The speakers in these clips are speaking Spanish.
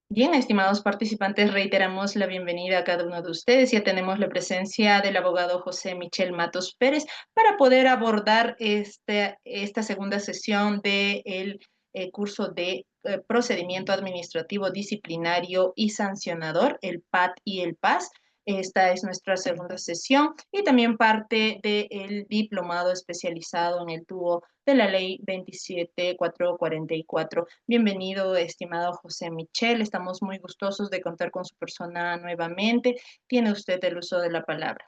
Bien, estimados participantes, reiteramos la bienvenida a cada uno de ustedes. Ya tenemos la presencia del abogado José Michel Matos Pérez para poder abordar esta segunda sesión del curso de procedimiento administrativo disciplinario y sancionador, el PAD y el PAS. Esta es nuestra segunda sesión y también parte del diplomado especializado en el tubo de la ley 27444. Bienvenido, estimado José Michel. Estamos muy gustosos de contar con su persona nuevamente. Tiene usted el uso de la palabra.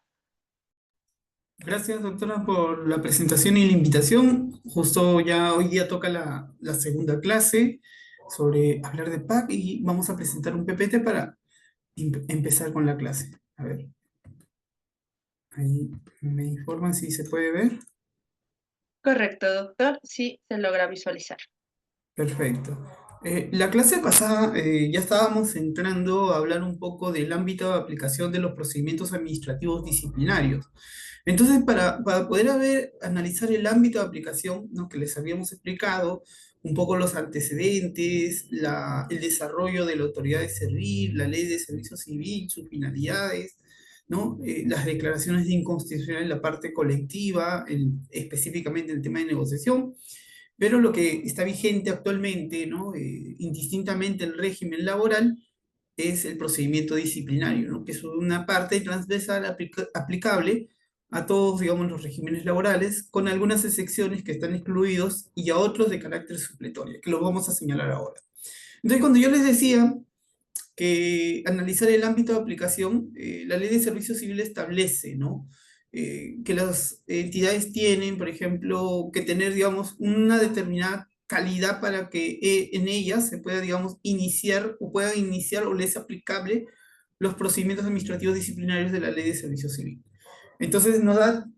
Gracias, doctora, por la presentación y la invitación. Justo ya hoy día toca la segunda clase sobre hablar de PAC y vamos a presentar un PPT para empezar con la clase. A ver, ahí me informan si se puede ver. Correcto, doctor. Sí, se logra visualizar. Perfecto. La clase pasada ya estábamos entrando a hablar un poco del ámbito de aplicación de los procedimientos administrativos disciplinarios. Entonces, para poder analizar el ámbito de aplicación, ¿no?, que les habíamos explicado, un poco los antecedentes, el desarrollo de la autoridad de servir, la ley de servicio civil, sus finalidades, ¿no? Las declaraciones de inconstitucionalidad en la parte colectiva, específicamente el tema de negociación, pero lo que está vigente actualmente, ¿no?, indistintamente el régimen laboral, es el procedimiento disciplinario, ¿no?, que es una parte transversal aplicable a todos, digamos, los regímenes laborales, con algunas excepciones que están excluidos y a otros de carácter supletorio, que los vamos a señalar ahora. Entonces, cuando yo les decía que analizar el ámbito de aplicación, la ley de servicio civil establece, ¿no?, que las entidades tienen, por ejemplo, que tener, digamos, una determinada calidad para que en ellas se pueda, digamos, iniciar o puedan iniciar o les es aplicable los procedimientos administrativos disciplinarios de la ley de servicio civil. Entonces nos da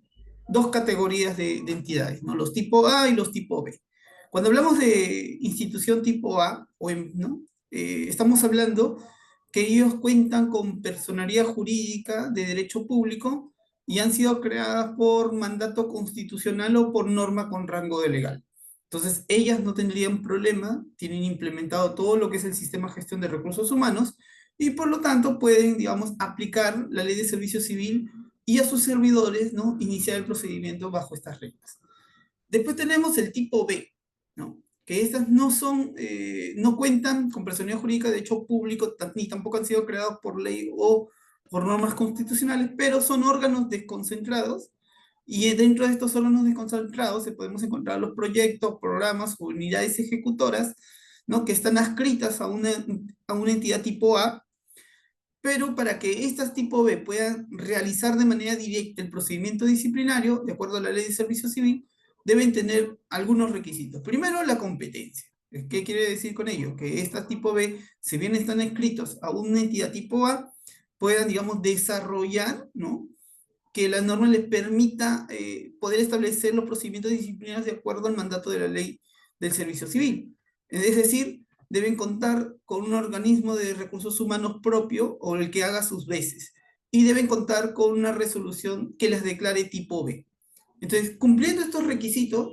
dos categorías de entidades, ¿no?, los tipo A y los tipo B. Cuando hablamos de institución tipo A, ¿no?, estamos hablando que ellos cuentan con personalidad jurídica de derecho público y han sido creadas por mandato constitucional o por norma con rango de legal. Entonces, ellas no tendrían problema, tienen implementado todo lo que es el sistema de gestión de recursos humanos y por lo tanto pueden, digamos, aplicar la ley de servicio civil y a sus servidores, ¿no?, iniciar el procedimiento bajo estas reglas. Después tenemos el tipo B, ¿no?, que estas no son, no cuentan con personalidad jurídica de hecho público, ni tampoco han sido creados por ley o por normas constitucionales, pero son órganos desconcentrados, y dentro de estos órganos desconcentrados se podemos encontrar los proyectos, programas o unidades ejecutoras, ¿no?, que están adscritas a una entidad tipo A, pero para que estas tipo B puedan realizar de manera directa el procedimiento disciplinario, de acuerdo a la ley de servicio civil, deben tener algunos requisitos. Primero, la competencia. ¿Qué quiere decir con ello? Que estas tipo B, si bien están inscritos a una entidad tipo A, puedan, digamos, desarrollar, ¿no?, que la norma les permita poder establecer los procedimientos disciplinarios de acuerdo al mandato de la ley del servicio civil. Es decir, deben contar con un organismo de recursos humanos propio o el que haga sus veces. Y deben contar con una resolución que les declare tipo B. Entonces, cumpliendo estos requisitos,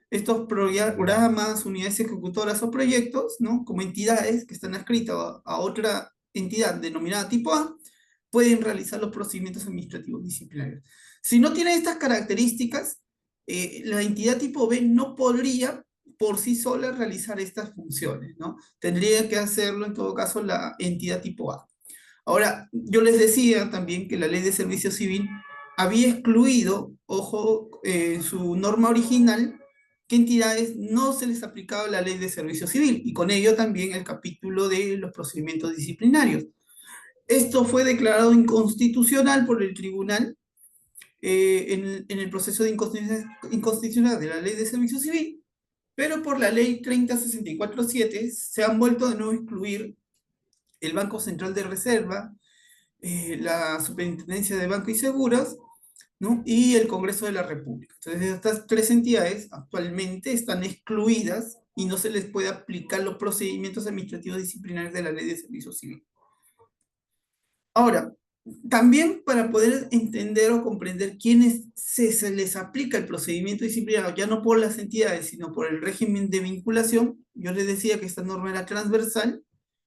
estos programas, unidades ejecutoras o proyectos, ¿no?, como entidades que están adscritas a otra entidad denominada tipo A, pueden realizar los procedimientos administrativos disciplinarios. Si no tiene estas características, la entidad tipo B no podría por sí sola realizar estas funciones, ¿no? Tendría que hacerlo en todo caso la entidad tipo A. Ahora, yo les decía también que la ley de servicio civil había excluido, ojo, en su norma original, que entidades no se les aplicaba la ley de servicio civil, y con ello también el capítulo de los procedimientos disciplinarios. Esto fue declarado inconstitucional por el tribunal en el proceso de inconstitucionalidad de la ley de servicio civil, pero por la ley 3064/7 se han vuelto de nuevo a excluir el Banco Central de Reserva, la Superintendencia de Banco y Seguros, ¿no?, y el Congreso de la República. Entonces, estas tres entidades actualmente están excluidas y no se les puede aplicar los procedimientos administrativos disciplinarios de la ley de servicio civil. Ahora, También para poder entender o comprender quiénes se les aplica el procedimiento disciplinario, ya no por las entidades, sino por el régimen de vinculación, yo les decía que esta norma era transversal,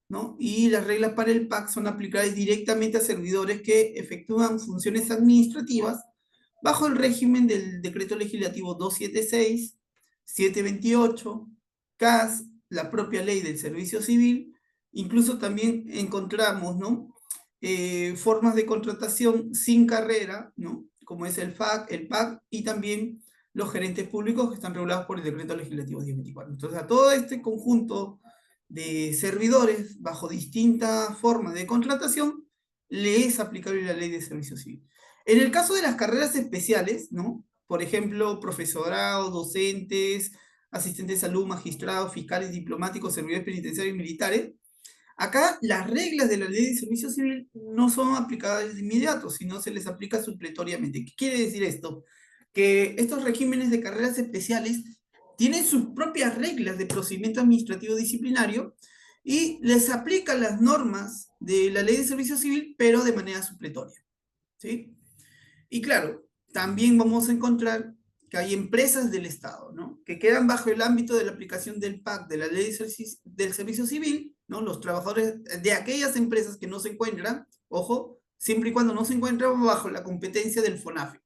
¿no? Y las reglas para el PAC son aplicables directamente a servidores que efectúan funciones administrativas bajo el régimen del Decreto Legislativo 276, 728, CAS, la propia ley del Servicio Civil. Incluso también encontramos, ¿no? Formas de contratación sin carrera, ¿no? Como es el FAC, el PAC y también los gerentes públicos que están regulados por el Decreto Legislativo 1024. Entonces, a todo este conjunto de servidores bajo distintas formas de contratación, le es aplicable la ley de servicio civil. En el caso de las carreras especiales, ¿no? Por ejemplo, profesorado, docentes, asistentes de salud, magistrados, fiscales, diplomáticos, servidores penitenciarios y militares, acá las reglas de la ley de servicio civil no son aplicadas de inmediato, sino se les aplica supletoriamente. ¿Qué quiere decir esto? Que estos regímenes de carreras especiales tienen sus propias reglas de procedimiento administrativo disciplinario y les aplican las normas de la ley de servicio civil, pero de manera supletoria. ¿Sí? Y claro, también vamos a encontrar que hay empresas del Estado, ¿no? Que quedan bajo el ámbito de la aplicación del PAC, de la ley del servicio civil, ¿no? Los trabajadores de aquellas empresas que no se encuentran, ojo, siempre y cuando no se encuentran bajo la competencia del FONAFE.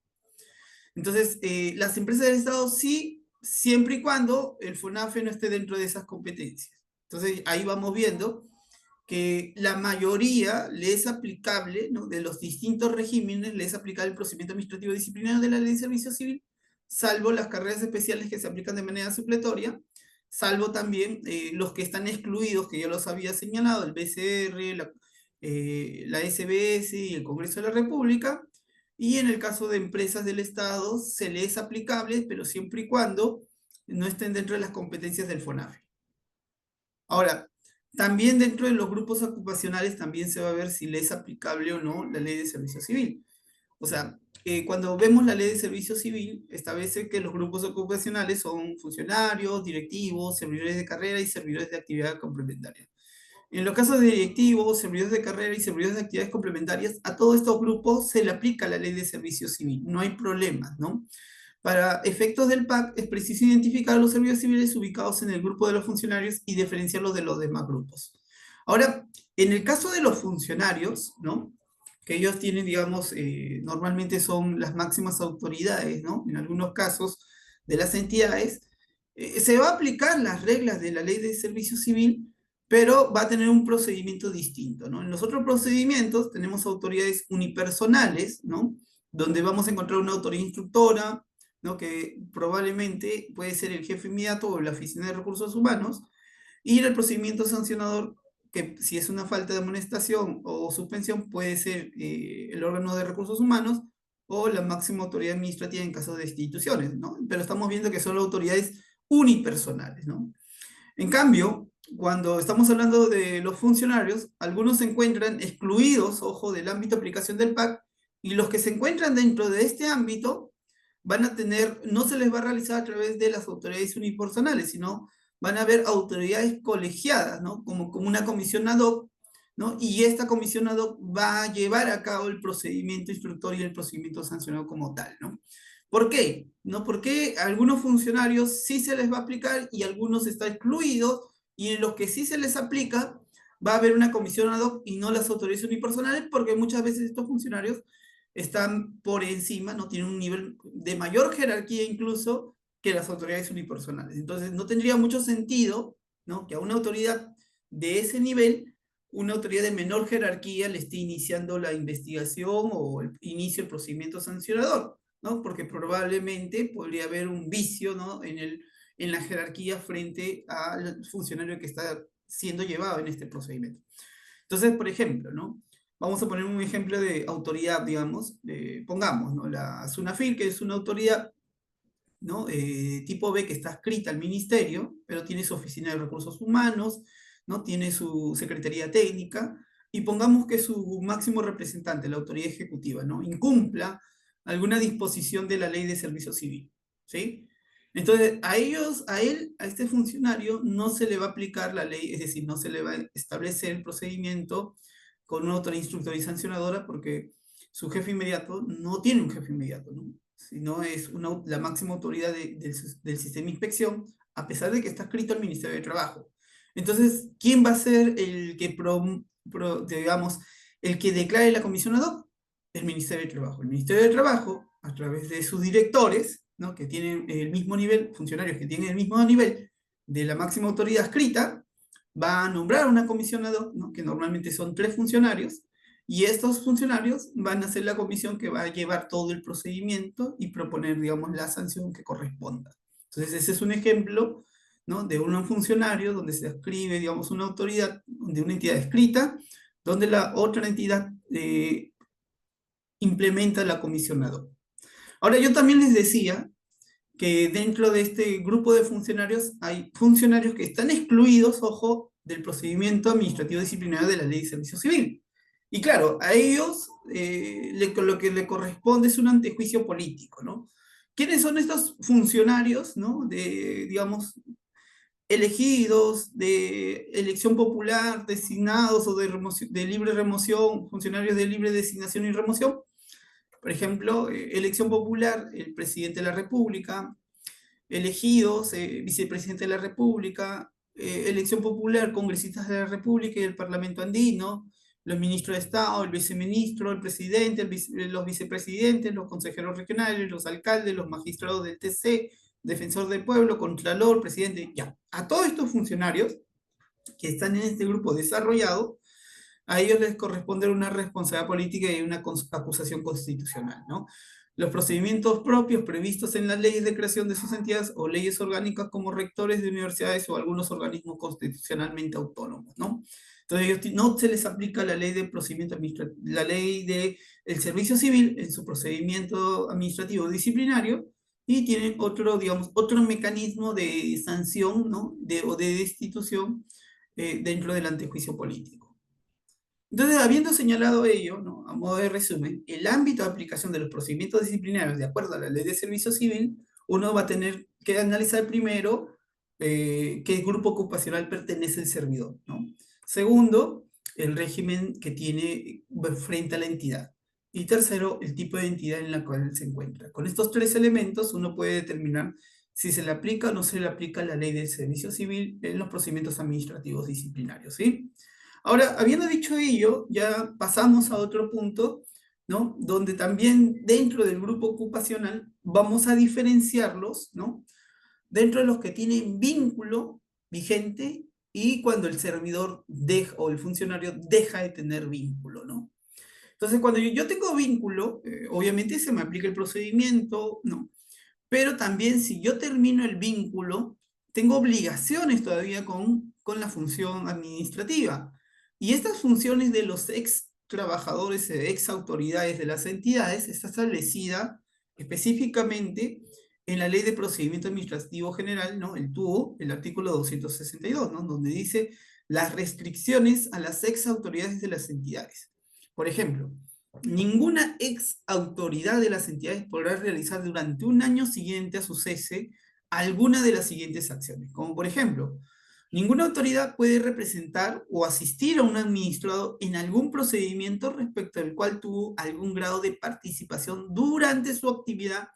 Entonces, las empresas del Estado sí, siempre y cuando el FONAFE no esté dentro de esas competencias. Entonces, ahí vamos viendo que la mayoría le es aplicable, ¿no? De los distintos regímenes, le es aplicable el procedimiento administrativo disciplinario de la ley de servicio civil, salvo las carreras especiales que se aplican de manera supletoria, salvo también los que están excluidos, que ya los había señalado, el BCR, la SBS y el Congreso de la República, y en el caso de empresas del Estado se le es aplicable, pero siempre y cuando no estén dentro de las competencias del FONAFE. Ahora, también dentro de los grupos ocupacionales también se va a ver si le es aplicable o no la ley de servicio civil. O sea, cuando vemos la ley de servicio civil, establece que los grupos ocupacionales son funcionarios, directivos, servidores de carrera y servidores de actividad complementaria. En los casos de directivos, servidores de carrera y servidores de actividades complementarias, a todos estos grupos se le aplica la ley de servicio civil, no hay problemas, ¿no? Para efectos del PAC es preciso identificar a los servidores civiles ubicados en el grupo de los funcionarios y diferenciarlos de los demás grupos. Ahora, en el caso de los funcionarios, ¿no? Que ellos tienen, digamos, normalmente son las máximas autoridades, ¿no? En algunos casos de las entidades, se va a aplicar las reglas de la ley de servicio civil, pero va a tener un procedimiento distinto, ¿no? En los otros procedimientos tenemos autoridades unipersonales, ¿no? Donde vamos a encontrar una autoridad instructora, ¿no? Que probablemente puede ser el jefe inmediato o la oficina de recursos humanos, y el procedimiento sancionador, que si es una falta de amonestación o suspensión, puede ser el órgano de recursos humanos o la máxima autoridad administrativa en caso de destituciones, ¿no? Pero estamos viendo que son autoridades unipersonales, ¿no? En cambio, cuando estamos hablando de los funcionarios, algunos se encuentran excluidos, ojo, del ámbito de aplicación del PAC, y los que se encuentran dentro de este ámbito van a tener, no se les va a realizar a través de las autoridades unipersonales, sino van a haber autoridades colegiadas, ¿no? Como una comisión ad hoc, ¿no? Y esta comisión ad hoc va a llevar a cabo el procedimiento instructor y el procedimiento sancionado como tal, ¿no? ¿Por qué? ¿No? Porque a algunos funcionarios sí se les va a aplicar y a algunos están excluidos, y en los que sí se les aplica va a haber una comisión ad hoc y no las autoridades unipersonales, porque muchas veces estos funcionarios están por encima, no tienen un nivel de mayor jerarquía incluso que las autoridades unipersonales. Entonces, no tendría mucho sentido, ¿no? Que a una autoridad de ese nivel, una autoridad de menor jerarquía le esté iniciando la investigación o el inicio del procedimiento sancionador, ¿no? Porque probablemente podría haber un vicio, ¿no? En la jerarquía frente al funcionario que está siendo llevado en este procedimiento. Entonces, por ejemplo, ¿no? Vamos a poner un ejemplo de autoridad, digamos, pongamos, ¿no? La SUNAFIL, que es una autoridad, ¿no? Tipo B, que está adscrita al ministerio, pero tiene su oficina de recursos humanos, ¿no? Tiene su secretaría técnica, y pongamos que su máximo representante, la autoridad ejecutiva, ¿no? Incumpla alguna disposición de la ley de servicio civil, ¿sí? Entonces, a ellos, a él, a este funcionario, no se le va a aplicar la ley, es decir, no se le va a establecer el procedimiento con una autoridad instructora y sancionadora porque su jefe inmediato no tiene un jefe inmediato, ¿no? Sino es la máxima autoridad del sistema de inspección, a pesar de que está escrito al Ministerio de Trabajo. Entonces, ¿quién va a ser el que, digamos, el que declare la comisión ad hoc? El Ministerio de Trabajo. El Ministerio de Trabajo, a través de sus directores, ¿no? Que tienen el mismo nivel, funcionarios que tienen el mismo nivel de la máxima autoridad escrita, va a nombrar una comisión ad hoc, ¿no? Que normalmente son 3 funcionarios, y estos funcionarios van a ser la comisión que va a llevar todo el procedimiento y proponer, digamos, la sanción que corresponda. Entonces, ese es un ejemplo, ¿no? De un funcionario donde se escribe, digamos, una autoridad, de una entidad escrita, donde la otra entidad implementa la comisión ad hoc. Ahora, yo también les decía que dentro de este grupo de funcionarios hay funcionarios que están excluidos, ojo, del procedimiento administrativo disciplinario de la Ley de Servicio Civil. Y claro, a ellos lo que le corresponde es un antejuicio político, ¿no? ¿Quiénes son estos funcionarios, ¿no? Digamos, elegidos, de elección popular, designados o de libre remoción, funcionarios de libre designación y remoción? Por ejemplo, elección popular, el presidente de la República, elegidos, vicepresidente de la República, elección popular, congresistas de la República y el Parlamento andino, los ministros de Estado, el viceministro, el presidente, los vicepresidentes, los consejeros regionales, los alcaldes, los magistrados del TC, defensor del pueblo, contralor, presidente, ya. A todos estos funcionarios que están en este grupo desarrollado, a ellos les corresponde una responsabilidad política y una acusación constitucional, ¿no? Los procedimientos propios previstos en las leyes de creación de sus entidades o leyes orgánicas como rectores de universidades o algunos organismos constitucionalmente autónomos, ¿no? Entonces, ellos no se les aplica la ley de procedimiento administrativo, la ley del servicio civil en su procedimiento administrativo disciplinario y tienen otro, digamos, otro mecanismo de sanción, ¿no? O de destitución dentro del antejuicio político. Entonces, habiendo señalado ello, ¿no? A modo de resumen, el ámbito de aplicación de los procedimientos disciplinarios de acuerdo a la ley de servicio civil, uno va a tener que analizar primero qué grupo ocupacional pertenece el servidor, ¿no? Segundo, el régimen que tiene frente a la entidad. Y tercero, el tipo de entidad en la cual se encuentra. Con estos 3 elementos uno puede determinar si se le aplica o no se le aplica la ley del servicio civil en los procedimientos administrativos disciplinarios, ¿sí? Ahora, habiendo dicho ello, ya pasamos a otro punto, ¿no? Donde también dentro del grupo ocupacional vamos a diferenciarlos, ¿no? Dentro de los que tienen vínculo vigente y cuando el servidor deja o el funcionario deja de tener vínculo, ¿no? Entonces, cuando yo tengo vínculo, obviamente se me aplica el procedimiento, ¿no? Pero también si yo termino el vínculo, tengo obligaciones todavía con la función administrativa. Y estas funciones de los ex trabajadores, ex autoridades de las entidades, está establecida específicamente en la Ley de Procedimiento Administrativo General, ¿no? El TUO, el artículo 262, ¿no? Donde dice las restricciones a las ex autoridades de las entidades. Por ejemplo, ninguna ex autoridad de las entidades podrá realizar durante un año siguiente a su cese alguna de las siguientes acciones, como por ejemplo, ninguna autoridad puede representar o asistir a un administrado en algún procedimiento respecto al cual tuvo algún grado de participación durante su actividad,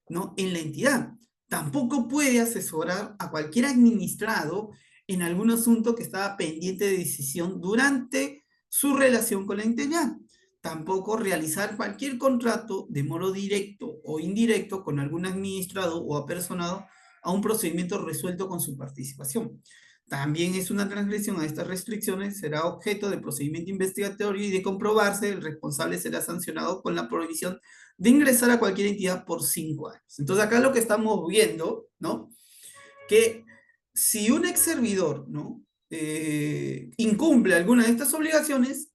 ¿no? En la entidad. Tampoco puede asesorar a cualquier administrado en algún asunto que estaba pendiente de decisión durante su relación con la entidad. Tampoco realizar cualquier contrato de modo directo o indirecto con algún administrado o apersonado a un procedimiento resuelto con su participación. También es una transgresión a estas restricciones, será objeto de procedimiento investigatorio y de comprobarse, el responsable será sancionado con la prohibición de ingresar a cualquier entidad por 5 años. Entonces acá lo que estamos viendo, ¿no? Que si un ex servidor, ¿no? Incumple alguna de estas obligaciones,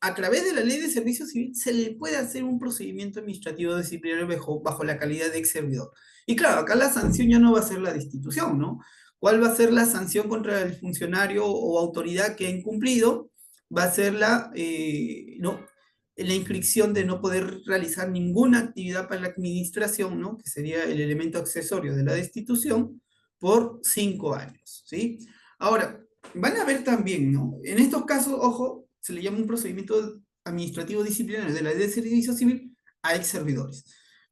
a través de la ley de servicio civil se le puede hacer un procedimiento administrativo disciplinario bajo la calidad de ex servidor. Y claro, acá la sanción ya no va a ser la destitución, ¿no? ¿Cuál va a ser la sanción contra el funcionario o autoridad que ha incumplido? Va a ser ¿no? La inscripción de no poder realizar ninguna actividad para la administración, ¿no? Que sería el elemento accesorio de la destitución, por 5 años, ¿sí? Ahora, van a ver también, ¿no? En estos casos, ojo, se le llama un procedimiento administrativo disciplinario de la ley de servicio civil a ex servidores.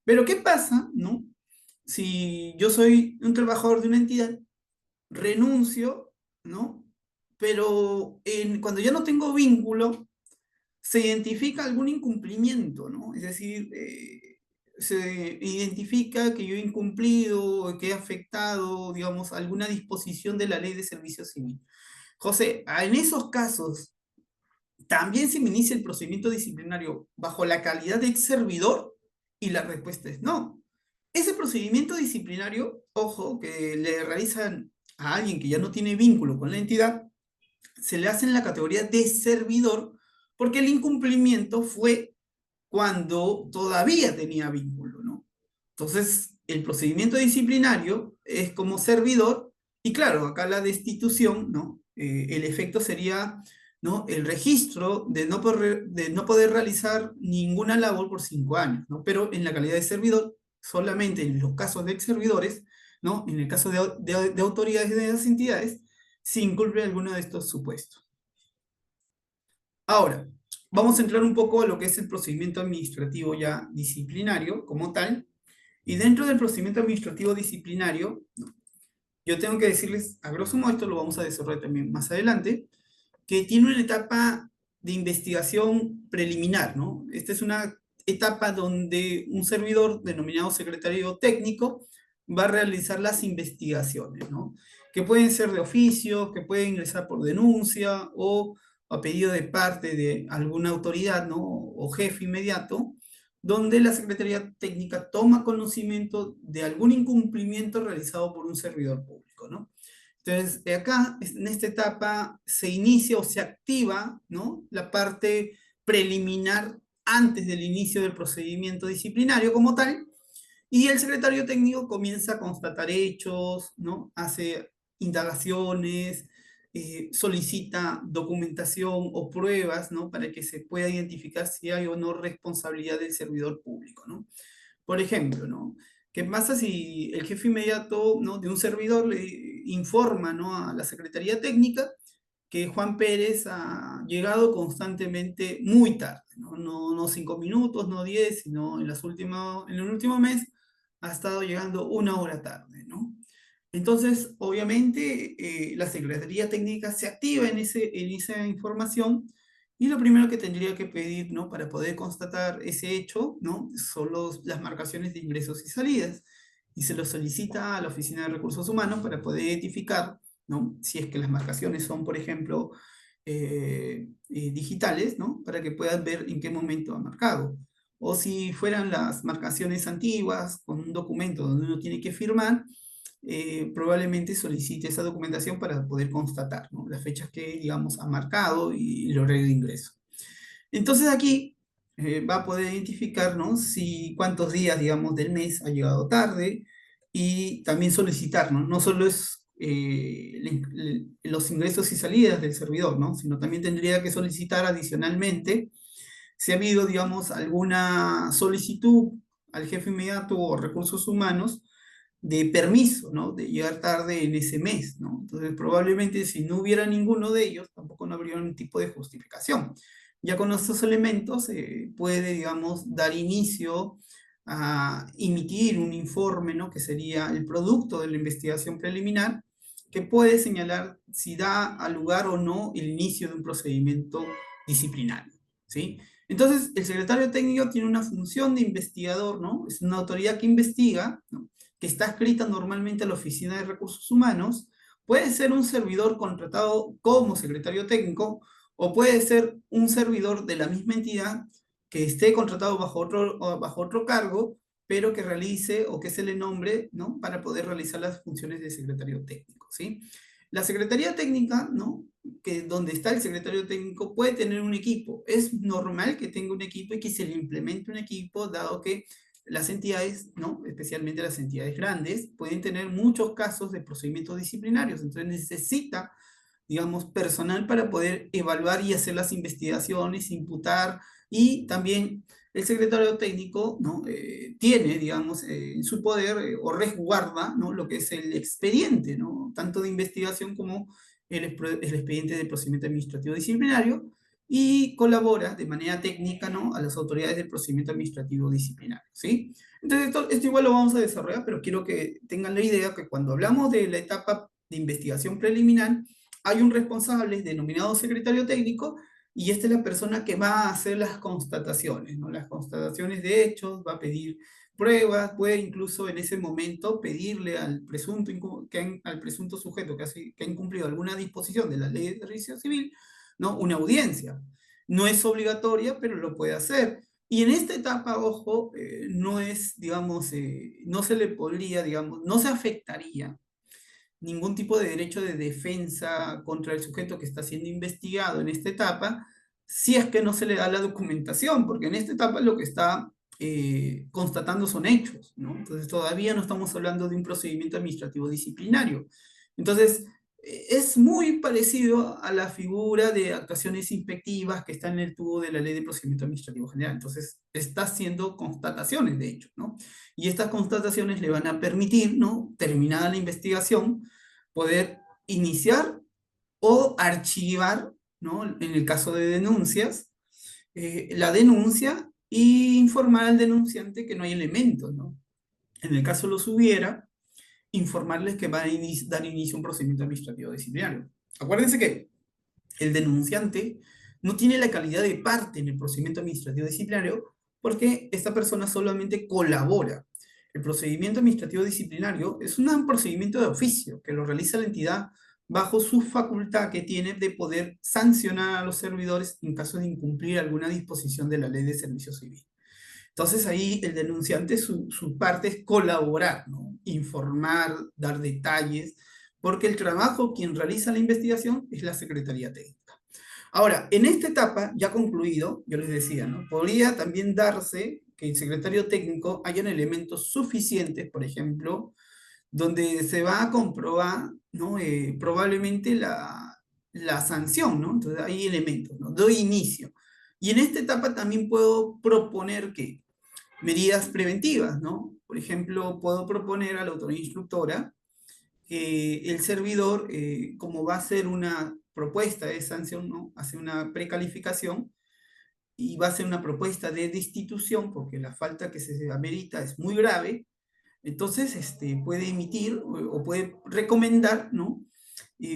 Pero ¿qué pasa, no? Si yo soy un trabajador de una entidad, renuncio, ¿no? Pero cuando ya no tengo vínculo, se identifica algún incumplimiento, ¿no? Es decir, se identifica que yo he incumplido, que he afectado, digamos, alguna disposición de la ley de servicio civil. José, en esos casos, ¿también se me inicia el procedimiento disciplinario bajo la calidad de ex servidor? Y la respuesta es no. Ese procedimiento disciplinario, ojo, que le realizan a alguien que ya no tiene vínculo con la entidad, se le hace en la categoría de servidor porque el incumplimiento fue cuando todavía tenía vínculo, ¿no? Entonces, el procedimiento disciplinario es como servidor y claro, acá la destitución, ¿no? El efecto sería, ¿no? El registro de no poder realizar ninguna labor por 5 años, ¿no? Pero en la calidad de servidor, solamente en los casos de ex servidores, ¿no? En el caso de autoridades de esas entidades, se incumple alguno de estos supuestos. Ahora, vamos a entrar un poco a lo que es el procedimiento administrativo ya disciplinario como tal. Y dentro del procedimiento administrativo disciplinario, yo tengo que decirles, a grosso modo, esto lo vamos a desarrollar también más adelante, que tiene una etapa de investigación preliminar, ¿no? Esta es una etapa donde un servidor denominado secretario técnico va a realizar las investigaciones, ¿no? Que pueden ser de oficio, que pueden ingresar por denuncia o a pedido de parte de alguna autoridad, ¿no? O jefe inmediato, donde la Secretaría Técnica toma conocimiento de algún incumplimiento realizado por un servidor público, ¿no? Entonces, acá, en esta etapa, se inicia o se activa, ¿no? La parte preliminar antes del inicio del procedimiento disciplinario como tal, y el secretario técnico comienza a constatar hechos, ¿no? Hace indagaciones, solicita documentación o pruebas, ¿no? Para que se pueda identificar si hay o no responsabilidad del servidor público, ¿no? Por ejemplo, ¿no? ¿Qué pasa si el jefe inmediato, ¿no? de un servidor le informa, ¿no? a la Secretaría Técnica que Juan Pérez ha llegado constantemente muy tarde, ¿no? No 5 minutos, no 10, sino en el último mes ha estado llegando 1 hora tarde, ¿no? Entonces, obviamente, la Secretaría Técnica se activa en esa información y lo primero que tendría que pedir, ¿no? Para poder constatar ese hecho, ¿no? Son las marcaciones de ingresos y salidas. Y se lo solicita a la Oficina de Recursos Humanos para poder identificar, ¿no? Si es que las marcaciones son, por ejemplo, digitales, ¿no? Para que puedan ver en qué momento ha marcado. O si fueran las marcaciones antiguas, con un documento donde uno tiene que firmar, probablemente solicite esa documentación para poder constatar, ¿no? Las fechas que, digamos, ha marcado y el horario de ingreso. Entonces aquí va a poder identificar, ¿no? Si cuántos días, digamos, del mes ha llegado tarde y también solicitar, ¿no? No solo es los ingresos y salidas del servidor, ¿no? Sino también tendría que solicitar adicionalmente si ha habido, digamos, alguna solicitud al jefe inmediato o recursos humanos de permiso, ¿no? De llegar tarde en ese mes, ¿no? Entonces, probablemente si no hubiera ninguno de ellos, tampoco no habría un tipo de justificación. Ya con estos elementos se puede, digamos, dar inicio a emitir un informe, ¿no? Que sería el producto de la investigación preliminar, que puede señalar si da a lugar o no el inicio de un procedimiento disciplinario, ¿sí? Entonces, el secretario técnico tiene una función de investigador, ¿no? Es una autoridad que investiga, ¿no? Que está escrita normalmente a la Oficina de Recursos Humanos, puede ser un servidor contratado como secretario técnico o puede ser un servidor de la misma entidad que esté contratado bajo otro cargo, pero que realice o que se le nombre, ¿no? Para poder realizar las funciones de secretario técnico, ¿sí? La Secretaría Técnica, ¿no? Que donde está el secretario técnico puede tener un equipo. Es normal que tenga un equipo y que se le implemente un equipo, dado que las entidades, ¿no? Especialmente las entidades grandes, pueden tener muchos casos de procedimientos disciplinarios. Entonces necesita, digamos, personal para poder evaluar y hacer las investigaciones, imputar, y también el secretario técnico, ¿no? Tiene, digamos, en su poder o resguarda, ¿no? Lo que es el expediente, ¿no? Tanto de investigación como el expediente de procedimiento administrativo disciplinario, y colabora de manera técnica, ¿no?, a las autoridades del procedimiento administrativo disciplinario, ¿sí? Entonces, esto igual lo vamos a desarrollar, pero quiero que tengan la idea que cuando hablamos de la etapa de investigación preliminar, hay un responsable denominado secretario técnico, y esta es la persona que va a hacer las constataciones, ¿no? Las constataciones de hechos, va a pedir pruebas, puede incluso en ese momento pedirle al presunto, al presunto sujeto que ha incumplido alguna disposición de la ley de servicio civil, ¿no?, una audiencia. No es obligatoria, pero lo puede hacer. Y en esta etapa, ojo, no es, digamos, no se le podría, digamos, no se afectaría ningún tipo de derecho de defensa contra el sujeto que está siendo investigado en esta etapa, si es que no se le da la documentación, porque en esta etapa lo que está constatando son hechos, ¿no? Entonces todavía no estamos hablando de un procedimiento administrativo disciplinario. Entonces, es muy parecido a la figura de actuaciones inspectivas que está en el tubo de la Ley de Procedimiento Administrativo General. Entonces, está haciendo constataciones de hechos, ¿no? Y estas constataciones le van a permitir, ¿no?, terminada la investigación, poder iniciar o archivar, ¿no?, en el caso de denuncias, la denuncia y informar al denunciante que no hay elementos, ¿no? En el caso los hubiera, informarles que va a dar inicio a un procedimiento administrativo disciplinario. Acuérdense que el denunciante no tiene la calidad de parte en el procedimiento administrativo disciplinario porque esta persona solamente colabora. El procedimiento administrativo disciplinario es un procedimiento de oficio que lo realiza la entidad bajo su facultad que tiene de poder sancionar a los servidores en caso de incumplir alguna disposición de la ley de servicio civil. Entonces ahí el denunciante, su parte es colaborar, ¿no?, informar, dar detalles, porque el trabajo, quien realiza la investigación, es la Secretaría Técnica. Ahora, en esta etapa, ya concluido, yo les decía, ¿no?, podría también darse que el secretario técnico hayan elementos suficientes, por ejemplo, donde se va a comprobar, ¿no?, probablemente la sanción, ¿no? Entonces hay elementos, ¿no? Doy inicio. Y en esta etapa también puedo proponer que medidas preventivas, ¿no? Por ejemplo, puedo proponer a la autoridad instructora que el servidor, como va a hacer una propuesta de sanción, ¿no?, hace una precalificación y va a hacer una propuesta de destitución porque la falta que se amerita es muy grave. Entonces, puede emitir o puede recomendar, ¿no?,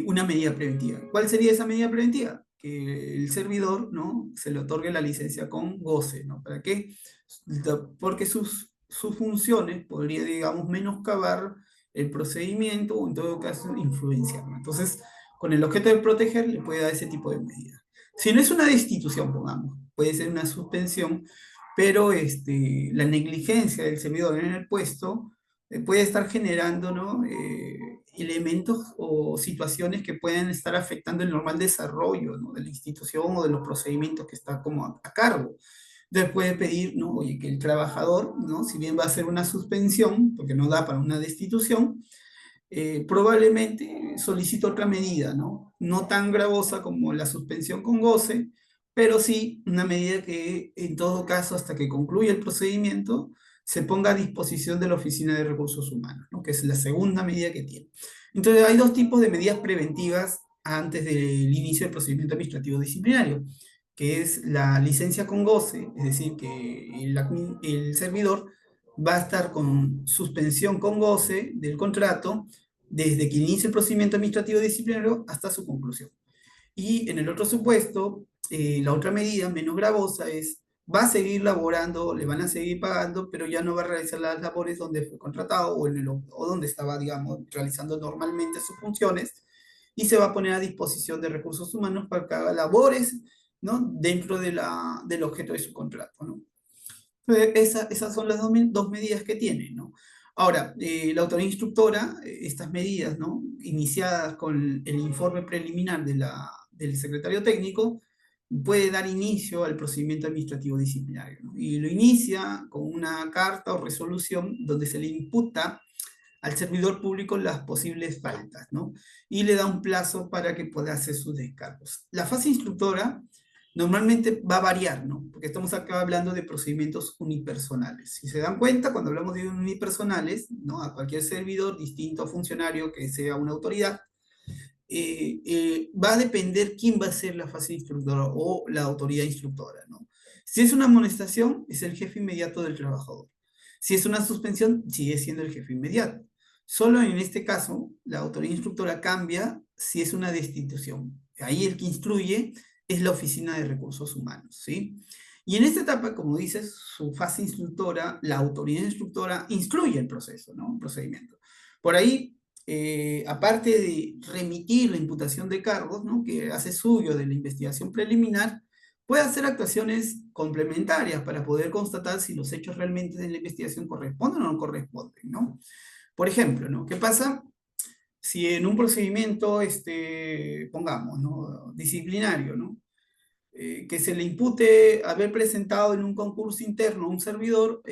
una medida preventiva. ¿Cuál sería esa medida preventiva? Que el servidor, ¿no?, se le otorgue la licencia con goce, ¿no? ¿Para qué? Porque sus funciones podría, digamos, menoscabar el procedimiento o en todo caso influenciarlo. Entonces, con el objeto de proteger, le puede dar ese tipo de medidas. Si no es una destitución, pongamos, puede ser una suspensión, pero la negligencia del servidor en el puesto puede estar generando, ¿no?, elementos o situaciones que pueden estar afectando el normal desarrollo, ¿no?, de la institución o de los procedimientos que está como a cargo. Entonces puede pedir, ¿no?, oye, que el trabajador, ¿no?, si bien va a hacer una suspensión, porque no da para una destitución, probablemente solicite otra medida, ¿no? No tan gravosa como la suspensión con goce, pero sí una medida que en todo caso, hasta que concluya el procedimiento, se ponga a disposición de la Oficina de Recursos Humanos, ¿no?, que es la segunda medida que tiene. Entonces hay dos tipos de medidas preventivas antes del inicio del procedimiento administrativo disciplinario, que es la licencia con goce, es decir, que el servidor va a estar con suspensión con goce del contrato desde que inicie el procedimiento administrativo disciplinario hasta su conclusión. Y en el otro supuesto, la otra medida menos gravosa es, va a seguir laborando, le van a seguir pagando, pero ya no va a realizar las labores donde fue contratado o donde estaba, digamos, realizando normalmente sus funciones, y se va a poner a disposición de recursos humanos para que haga labores, ¿no?, dentro del objeto de su contrato, ¿no? Esas son las dos medidas que tiene, ¿no? Ahora, la autoridad instructora, estas medidas, ¿no?, iniciadas con el informe preliminar del secretario técnico, puede dar inicio al procedimiento administrativo disciplinario, ¿no? Y lo inicia con una carta o resolución donde se le imputa al servidor público las posibles faltas, ¿no? Y le da un plazo para que pueda hacer sus descargos. La fase instructora normalmente va a variar, ¿no? Porque estamos acá hablando de procedimientos unipersonales. Si se dan cuenta, cuando hablamos de unipersonales, ¿no?, a cualquier servidor distinto a funcionario que sea una autoridad, va a depender quién va a ser la fase instructora o la autoridad instructora, ¿no? Si es una amonestación, es el jefe inmediato del trabajador. Si es una suspensión, sigue siendo el jefe inmediato. Solo en este caso, la autoridad instructora cambia si es una destitución. Ahí el que instruye es la Oficina de Recursos Humanos, ¿sí? Y en esta etapa, como dices, su fase instructora, la autoridad instructora instruye el proceso, ¿no? El procedimiento. Por ahí, aparte de remitir la imputación de cargos, ¿no? Que hace suyo de la investigación preliminar, puede hacer actuaciones complementarias para poder constatar si los hechos realmente de la investigación corresponden o no corresponden, ¿no? Por ejemplo, ¿no? ¿Qué pasa si en un procedimiento, pongamos, ¿no? Disciplinario, ¿no? Que se le impute haber presentado en un concurso interno a un servidor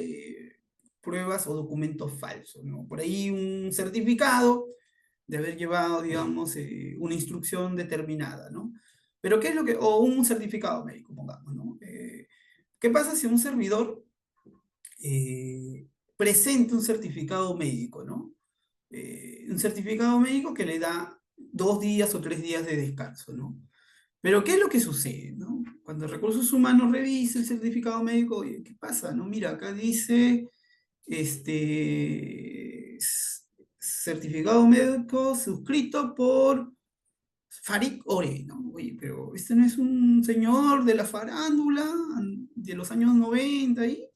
pruebas o documentos falsos, ¿no? Por ahí un certificado de haber llevado, digamos, una instrucción determinada, ¿no? Pero ¿qué es lo que, o un certificado médico, pongamos, ¿no? ¿Qué pasa si un servidor presenta un certificado médico, ¿no? Un certificado médico que le da 2 días o 3 días de descanso, ¿no? Pero ¿qué es lo que sucede, no? Cuando Recursos Humanos revisa el certificado médico, oye, ¿qué pasa, no? Mira, acá dice, certificado médico suscrito por Farid Ore, ¿no? Oye, pero este no es un señor de la farándula de los años 90 y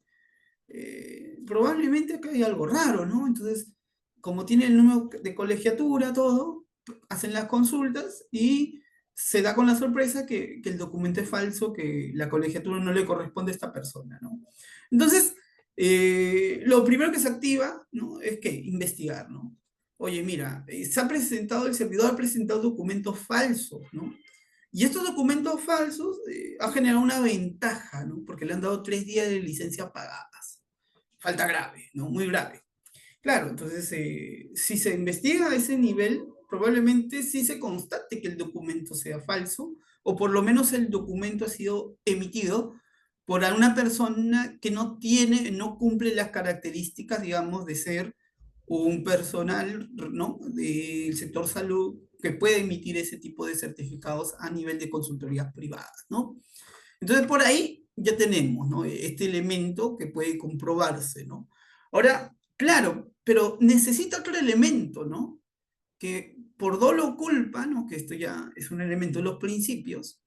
probablemente acá hay algo raro, ¿no? Entonces, como tiene el número de colegiatura, todo, hacen las consultas y se da con la sorpresa que el documento es falso, que la colegiatura no le corresponde a esta persona, ¿no? Entonces, lo primero que se activa, ¿no? Es que investigar, ¿no? Oye, mira, se ha presentado, el servidor ha presentado documentos falsos, ¿no? Y estos documentos falsos han generado una ventaja, ¿no? Porque le han dado 3 días de licencia pagadas. Falta grave, ¿no? Muy grave. Claro, entonces, si se investiga a ese nivel, probablemente sí se constate que el documento sea falso, o por lo menos el documento ha sido emitido por una persona que no tiene, no cumple las características, digamos, de ser un personal, ¿no? Del sector salud que puede emitir ese tipo de certificados a nivel de consultorías privadas, ¿no? Entonces, por ahí ya tenemos, ¿no? Este elemento que puede comprobarse, ¿no? Ahora, claro, pero necesita otro elemento, ¿no? Que por dolo o culpa, ¿no? Que esto ya es un elemento de los principios,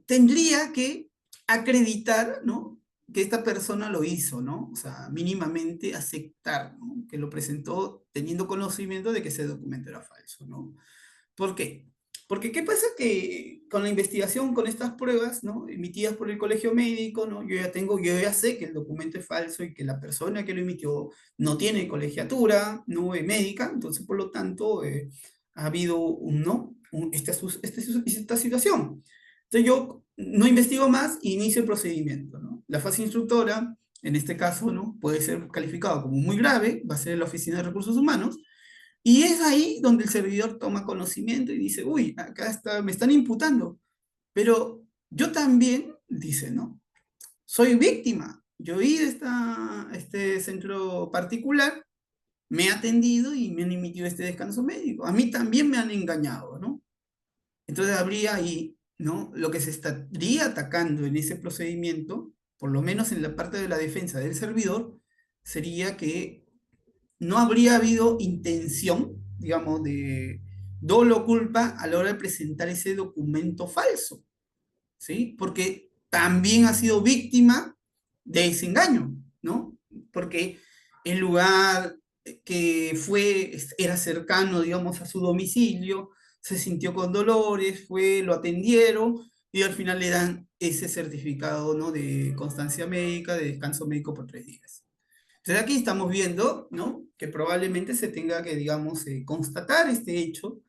tendría que acreditar, ¿no? Que esta persona lo hizo, ¿no? O sea, mínimamente aceptar, ¿no? Que lo presentó teniendo conocimiento de que ese documento era falso, ¿no? ¿Por qué? Porque ¿qué pasa? Que con la investigación, con estas pruebas, ¿no? Emitidas por el colegio médico, ¿no? Yo ya sé que el documento es falso y que la persona que lo emitió no tiene colegiatura, no es médica, entonces por lo tanto ha habido un, ¿no? Esta situación. Entonces yo no investigo más y inicio el procedimiento, ¿no? La fase instructora, en este caso, ¿no? Puede ser calificado como muy grave, va a ser la Oficina de Recursos Humanos, y es ahí donde el servidor toma conocimiento y dice, uy, acá está, me están imputando, pero yo también, dice, ¿no? Soy víctima. Yo he ido a este centro particular, me he atendido y me han emitido este descanso médico. A mí también me han engañado, ¿no? Entonces habría ahí, ¿no? Lo que se estaría atacando en ese procedimiento, por lo menos en la parte de la defensa del servidor, sería que no habría habido intención, digamos, de dolo o culpa a la hora de presentar ese documento falso, ¿sí? Porque también ha sido víctima de ese engaño, ¿no? Porque el lugar que fue, era cercano, digamos, a su domicilio, se sintió con dolores, fue, lo atendieron y al final le dan ese certificado, ¿no? De constancia médica, de descanso médico por 3 días. Entonces aquí estamos viendo, ¿no? Que probablemente se tenga que, digamos, constatar este hecho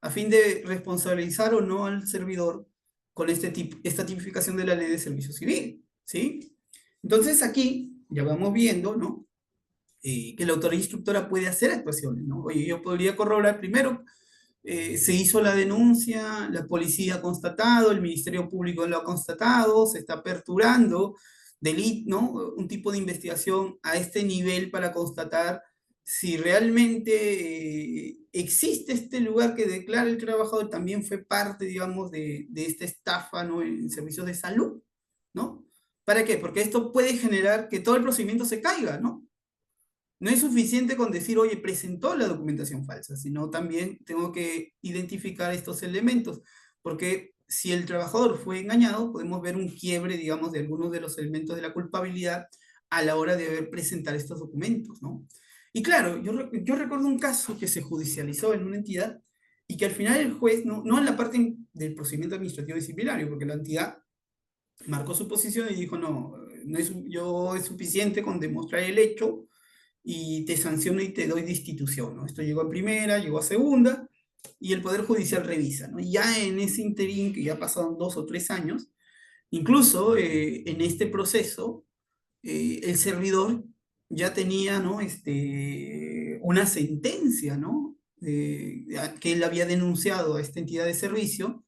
a fin de responsabilizar o no al servidor con esta tipificación de la ley de servicio civil, ¿sí? Entonces aquí ya vamos viendo, ¿no? Que la autoridad instructora puede hacer actuaciones, ¿no? Oye, yo podría corroborar primero, se hizo la denuncia, la policía ha constatado, el Ministerio Público lo ha constatado, se está aperturando delito, ¿no? Un tipo de investigación a este nivel para constatar si realmente existe este lugar que declara el trabajador, también fue parte, digamos, de esta estafa, ¿no? En servicios de salud, ¿no? ¿Para qué? Porque esto puede generar que todo el procedimiento se caiga, ¿no? No es suficiente con decir, oye, presentó la documentación falsa, sino también tengo que identificar estos elementos, porque si el trabajador fue engañado, podemos ver un quiebre, digamos, de algunos de los elementos de la culpabilidad a la hora de presentar estos documentos, ¿no? Y claro, yo recuerdo un caso que se judicializó en una entidad y que al final el juez, no en la parte del procedimiento administrativo disciplinario, porque la entidad marcó su posición y dijo, no, yo es suficiente con demostrar el hecho y te sanciono y te doy destitución, ¿no? Esto llegó a primera, llegó a segunda, y el Poder Judicial revisa, ¿no? Y ya en ese interín, que ya pasaron 2 o 3 años, incluso en este proceso, el servidor ya tenía, ¿no? Una sentencia, ¿no? Que él había denunciado a esta entidad de servicio,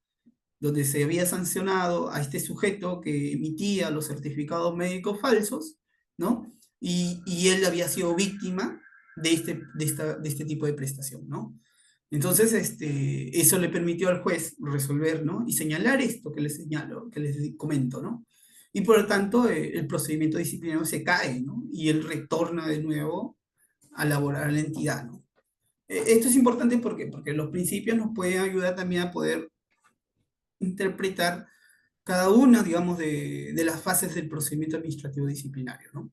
donde se había sancionado a este sujeto que emitía los certificados médicos falsos, ¿no? Y él había sido víctima de este tipo de prestación, ¿no? Entonces, eso le permitió al juez resolver, ¿no? Y señalar esto que les señalo, que les comento, ¿no? Y por lo tanto, el procedimiento disciplinario se cae, ¿no? Y él retorna de nuevo a laborar a la entidad, ¿no? Esto es importante porque los principios nos pueden ayudar también a poder interpretar cada una, digamos, de las fases del procedimiento administrativo disciplinario, ¿no?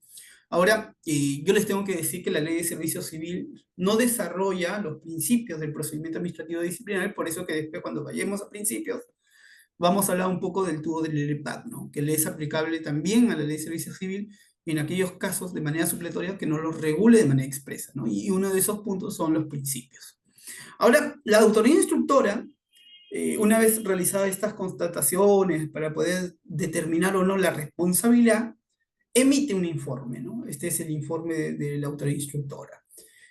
Ahora, yo les tengo que decir que la Ley de Servicio Civil no desarrolla los principios del procedimiento administrativo disciplinario, por eso que después cuando vayamos a principios, vamos a hablar un poco del tubo del LEPAC, ¿no? Que le es aplicable también a la Ley de Servicio Civil en aquellos casos de manera supletoria que no los regule de manera expresa, ¿no? Y uno de esos puntos son los principios. Ahora, la autoridad instructora una vez realizadas estas constataciones para poder determinar o no la responsabilidad, emite un informe, ¿no? Este es el informe de la autoridad instructora.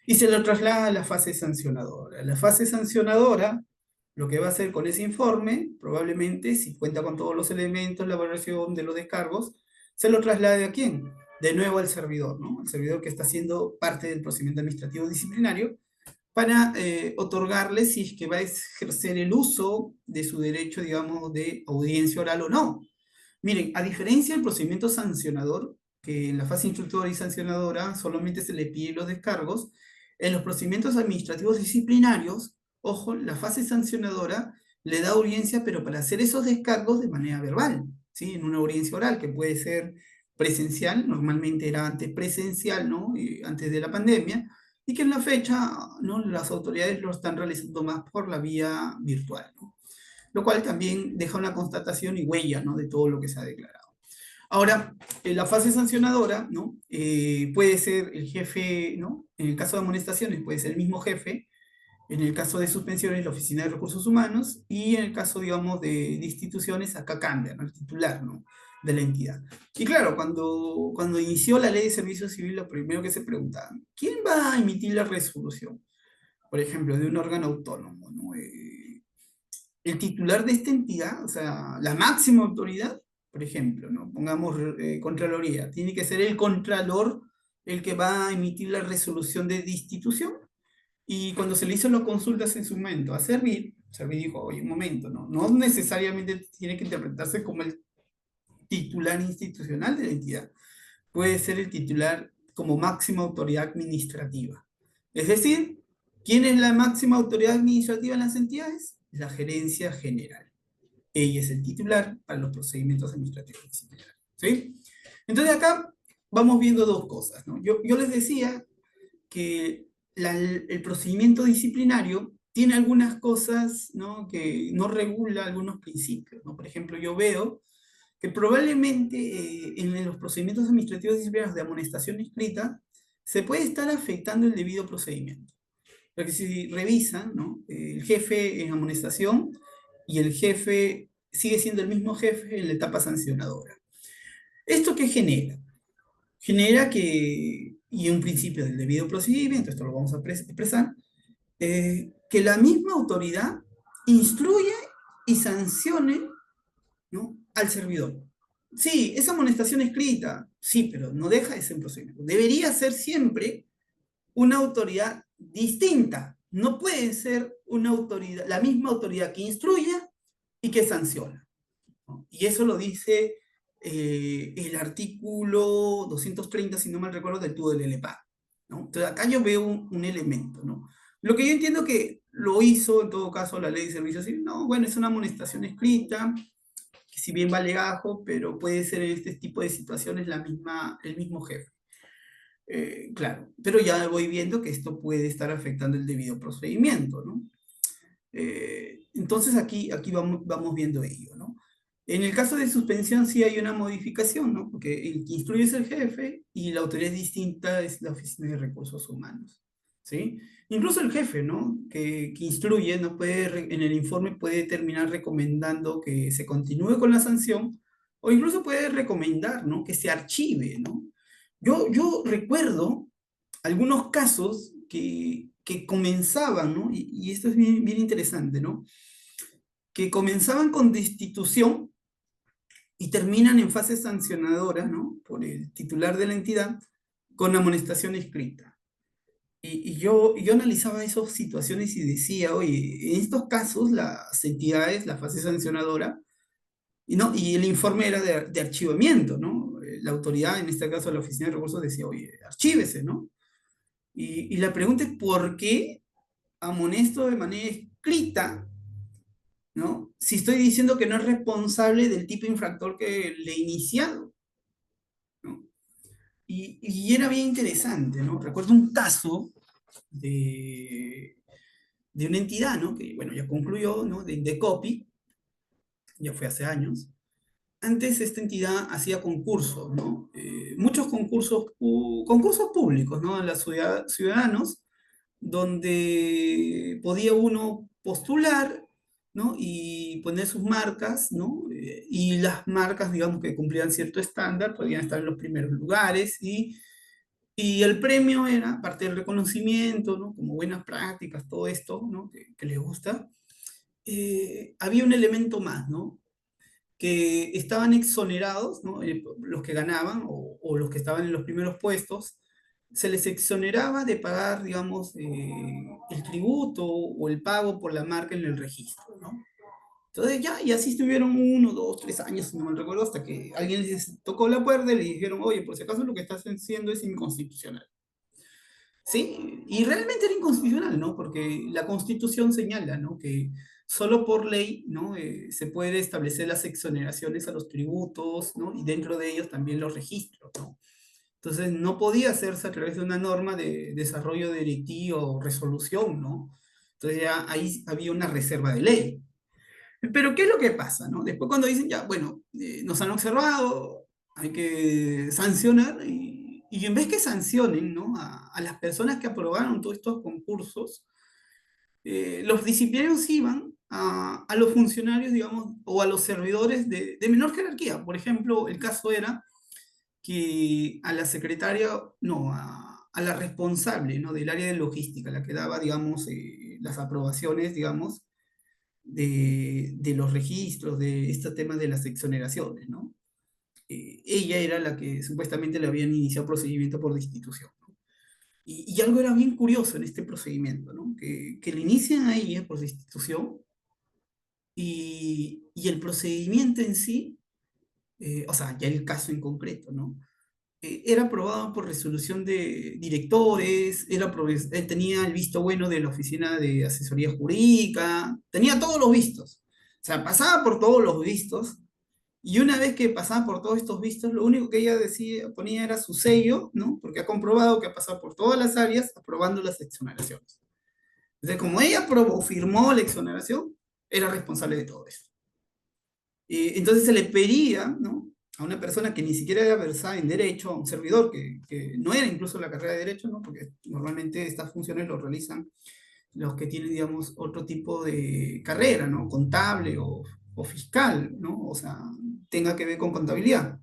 Y se lo traslada a la fase sancionadora. La fase sancionadora, lo que va a hacer con ese informe, probablemente, si cuenta con todos los elementos, la evaluación de los descargos, se lo traslade a quién? De nuevo al servidor, ¿no? El servidor que está siendo parte del procedimiento administrativo disciplinario, para otorgarle si es que va a ejercer el uso de su derecho, digamos, de audiencia oral o no. Miren, a diferencia del procedimiento sancionador, que en la fase instructora y sancionadora solamente se le pide los descargos, en los procedimientos administrativos disciplinarios, ojo, la fase sancionadora le da audiencia, pero para hacer esos descargos de manera verbal, ¿sí? En una audiencia oral, que puede ser presencial, normalmente era antes presencial, ¿no? Antes de la pandemia, y que en la fecha, ¿no? Las autoridades lo están realizando más por la vía virtual, ¿no? Lo cual también deja una constatación y huella, ¿no? De todo lo que se ha declarado. Ahora, en la fase sancionadora, ¿no? Puede ser el jefe, ¿no? En el caso de amonestaciones puede ser el mismo jefe, en el caso de suspensiones la Oficina de Recursos Humanos, y en el caso, digamos, de instituciones, acá cambia, ¿no? El titular, ¿no? De la entidad. Y claro, cuando inició la ley de servicio civil, lo primero que se preguntaba, ¿quién va a emitir la resolución? Por ejemplo, de un órgano autónomo, ¿no? El titular de esta entidad, o sea, la máxima autoridad, por ejemplo, ¿no? Pongamos Contraloría, tiene que ser el Contralor el que va a emitir la resolución de destitución. Y cuando se le hizo las consultas en su momento a Servir dijo, oye, un momento, no necesariamente tiene que interpretarse como el titular institucional de la entidad. Puede ser el titular como máxima autoridad administrativa. Es decir, ¿quién es la máxima autoridad administrativa en las entidades? La gerencia general. Ella es el titular para los procedimientos administrativos disciplinarios. ¿Sí? Entonces acá vamos viendo dos cosas, ¿no? Yo les decía que el procedimiento disciplinario tiene algunas cosas, ¿no? Que no regula algunos principios, ¿no? Por ejemplo, yo veo que probablemente en los procedimientos administrativos disciplinarios de amonestación escrita se puede estar afectando el debido procedimiento. Porque si revisan, ¿no? El jefe en amonestación y el jefe sigue siendo el mismo jefe en la etapa sancionadora. ¿Esto qué genera? Genera que, y un principio del debido procedimiento, esto lo vamos a expresar, que la misma autoridad instruye y sancione, ¿no? Al servidor. Sí, esa amonestación escrita, sí, pero no deja de ser un procedimiento. Debería ser siempre una autoridad distinta. No puede ser una autoridad, la misma autoridad que instruya y que sanciona, ¿no? Y eso lo dice el artículo 230, si no mal recuerdo, del TUDO del LEPA, ¿no? Entonces acá yo veo un elemento, ¿no? Lo que yo entiendo que lo hizo, en todo caso, la ley de servicio civil, no, bueno, es una amonestación escrita, que si bien va legajo, pero puede ser en este tipo de situaciones el mismo jefe. Claro, pero ya voy viendo que esto puede estar afectando el debido procedimiento, ¿no? Entonces aquí vamos viendo ello, ¿no? En el caso de suspensión sí hay una modificación, ¿no? Porque el que instruye es el jefe y la autoridad distinta es la Oficina de Recursos Humanos, ¿sí? Incluso el jefe, ¿no? Que instruye, ¿no? En el informe puede terminar recomendando que se continúe con la sanción o incluso puede recomendar, ¿no? Que se archive, ¿no? Yo recuerdo algunos casos que comenzaban, ¿no? Y esto es bien interesante, ¿no? Que comenzaban con destitución y terminan en fase sancionadora, ¿no? Por el titular de la entidad con amonestación escrita. Y yo analizaba esas situaciones y decía, oye, en estos casos las entidades, la fase sancionadora, y el informe era de archivamiento, ¿no? La autoridad, en este caso la Oficina de Recursos, decía, oye, archívese, ¿no? Y la pregunta es, ¿por qué amonesto de manera escrita, ¿no? Si estoy diciendo que no es responsable del tipo infractor que le he iniciado, ¿no? Y era bien interesante, ¿no? Recuerdo un caso de, de una entidad, ¿no? Que, bueno, ya concluyó, ¿no? De Indecopi, ya fue hace años. Antes esta entidad hacía concursos, ¿no? Muchos concursos públicos, ¿no? A los ciudadanos, donde podía uno postular, ¿no? Y poner sus marcas, ¿no? Y las marcas, digamos, que cumplían cierto estándar, podían estar en los primeros lugares y el premio era, parte del reconocimiento, ¿no? Como buenas prácticas, todo esto, ¿no? Que les gusta. Había un elemento más, ¿no? Que estaban exonerados, ¿no? Los que ganaban o los que estaban en los primeros puestos, se les exoneraba de pagar, digamos, el tributo o el pago por la marca en el registro, ¿no? Entonces ya, y así estuvieron 1, 2, 3 años, no me recuerdo, hasta que alguien les tocó la puerta y le dijeron, oye, por si acaso lo que estás haciendo es inconstitucional. Sí, y realmente era inconstitucional, ¿no? Porque la Constitución señala, ¿no? Que solo por ley, ¿no? Se puede establecer las exoneraciones a los tributos, ¿no? Y dentro de ellos también los registros, ¿no? Entonces no podía hacerse a través de una norma de desarrollo directivo o resolución, ¿no? Entonces ya ahí había una reserva de ley. Pero ¿qué es lo que pasa, no? Después cuando dicen, ya, bueno, nos han observado, hay que sancionar, y en vez que sancionen, ¿no? A las personas que aprobaron todos estos concursos, los disciplinarios iban a los funcionarios, digamos, o a los servidores de menor jerarquía. Por ejemplo, el caso era que a la secretaria, no, a la responsable, ¿no? Del área de logística, la que daba, digamos, las aprobaciones, digamos, de los registros, de este tema de las exoneraciones, ¿no? Ella era la que supuestamente le habían iniciado procedimiento por destitución, ¿no? Y algo era bien curioso en este procedimiento, ¿no? Que le inician a ella por destitución y el procedimiento en sí, o sea, ya el caso en concreto, ¿no? Era aprobado por resolución de directores, tenía el visto bueno de la Oficina de Asesoría Jurídica, tenía todos los vistos. O sea, pasaba por todos los vistos, y una vez que pasaba por todos estos vistos, lo único que ella decía, ponía era su sello, ¿no? Porque ha comprobado que ha pasado por todas las áreas aprobando las exoneraciones. Entonces, como ella aprobó, firmó la exoneración, era responsable de todo esto. Entonces se le pedía, ¿no? A una persona que ni siquiera era versada en derecho, a un servidor que no era incluso la carrera de derecho, ¿no? Porque normalmente estas funciones lo realizan los que tienen, digamos, otro tipo de carrera, ¿no? Contable o fiscal, ¿no? O sea, tenga que ver con contabilidad.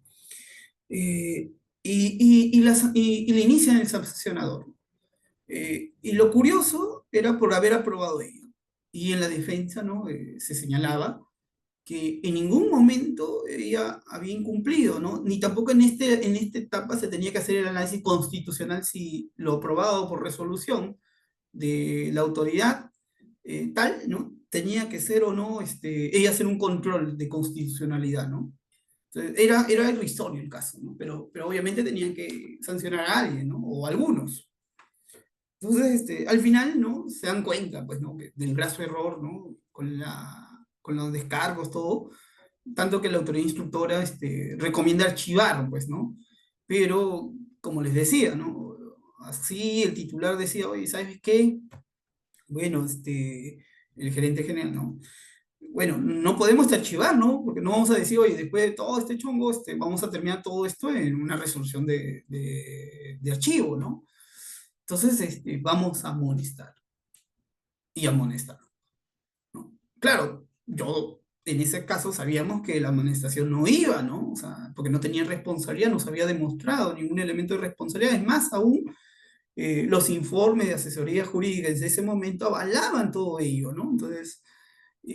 Eh, y le inician el sancionador. Y lo curioso era por haber aprobado ello. Y en la defensa, ¿no? Se señalaba que en ningún momento ella había incumplido, ¿no? Ni tampoco en esta etapa se tenía que hacer el análisis constitucional si lo aprobado por resolución de la autoridad tal, ¿no? Tenía que ser o no, ella hacer un control de constitucionalidad, ¿no? Entonces, era irrisorio el caso, ¿no? Pero obviamente tenían que sancionar a alguien, ¿no? O a algunos. Entonces, al final, ¿no? Se dan cuenta, pues, ¿no? Del graso error, ¿no? Con los descargos, todo, tanto que la autoridad instructora, recomienda archivar, pues, ¿no? Pero, como les decía, ¿no? Así el titular decía, oye, ¿sabes qué? Bueno, el gerente general, ¿no? Bueno, no podemos archivar, ¿no? Porque no vamos a decir, oye, después de todo este chongo, vamos a terminar todo esto en una resolución de archivo, ¿no? Entonces, vamos a amonestar y amonestar, ¿no? Claro, yo en ese caso sabíamos que la amonestación no iba, ¿no? O sea, porque no tenía responsabilidad, no se había demostrado ningún elemento de responsabilidad. Es más, aún los informes de asesoría jurídica desde ese momento avalaban todo ello, ¿no? Entonces,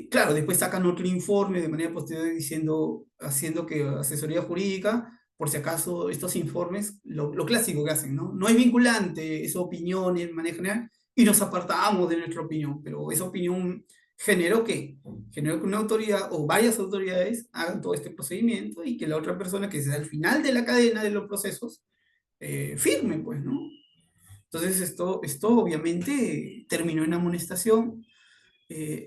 claro, después sacan otro informe de manera posterior diciendo, haciendo que asesoría jurídica, por si acaso estos informes, lo clásico que hacen, ¿no? No es vinculante, es opinión en manera general, y nos apartamos de nuestra opinión, pero esa opinión generó que, generó que una autoridad o varias autoridades hagan todo este procedimiento y que la otra persona que es al final de la cadena de los procesos firme, pues, ¿no? Entonces esto obviamente terminó en amonestación.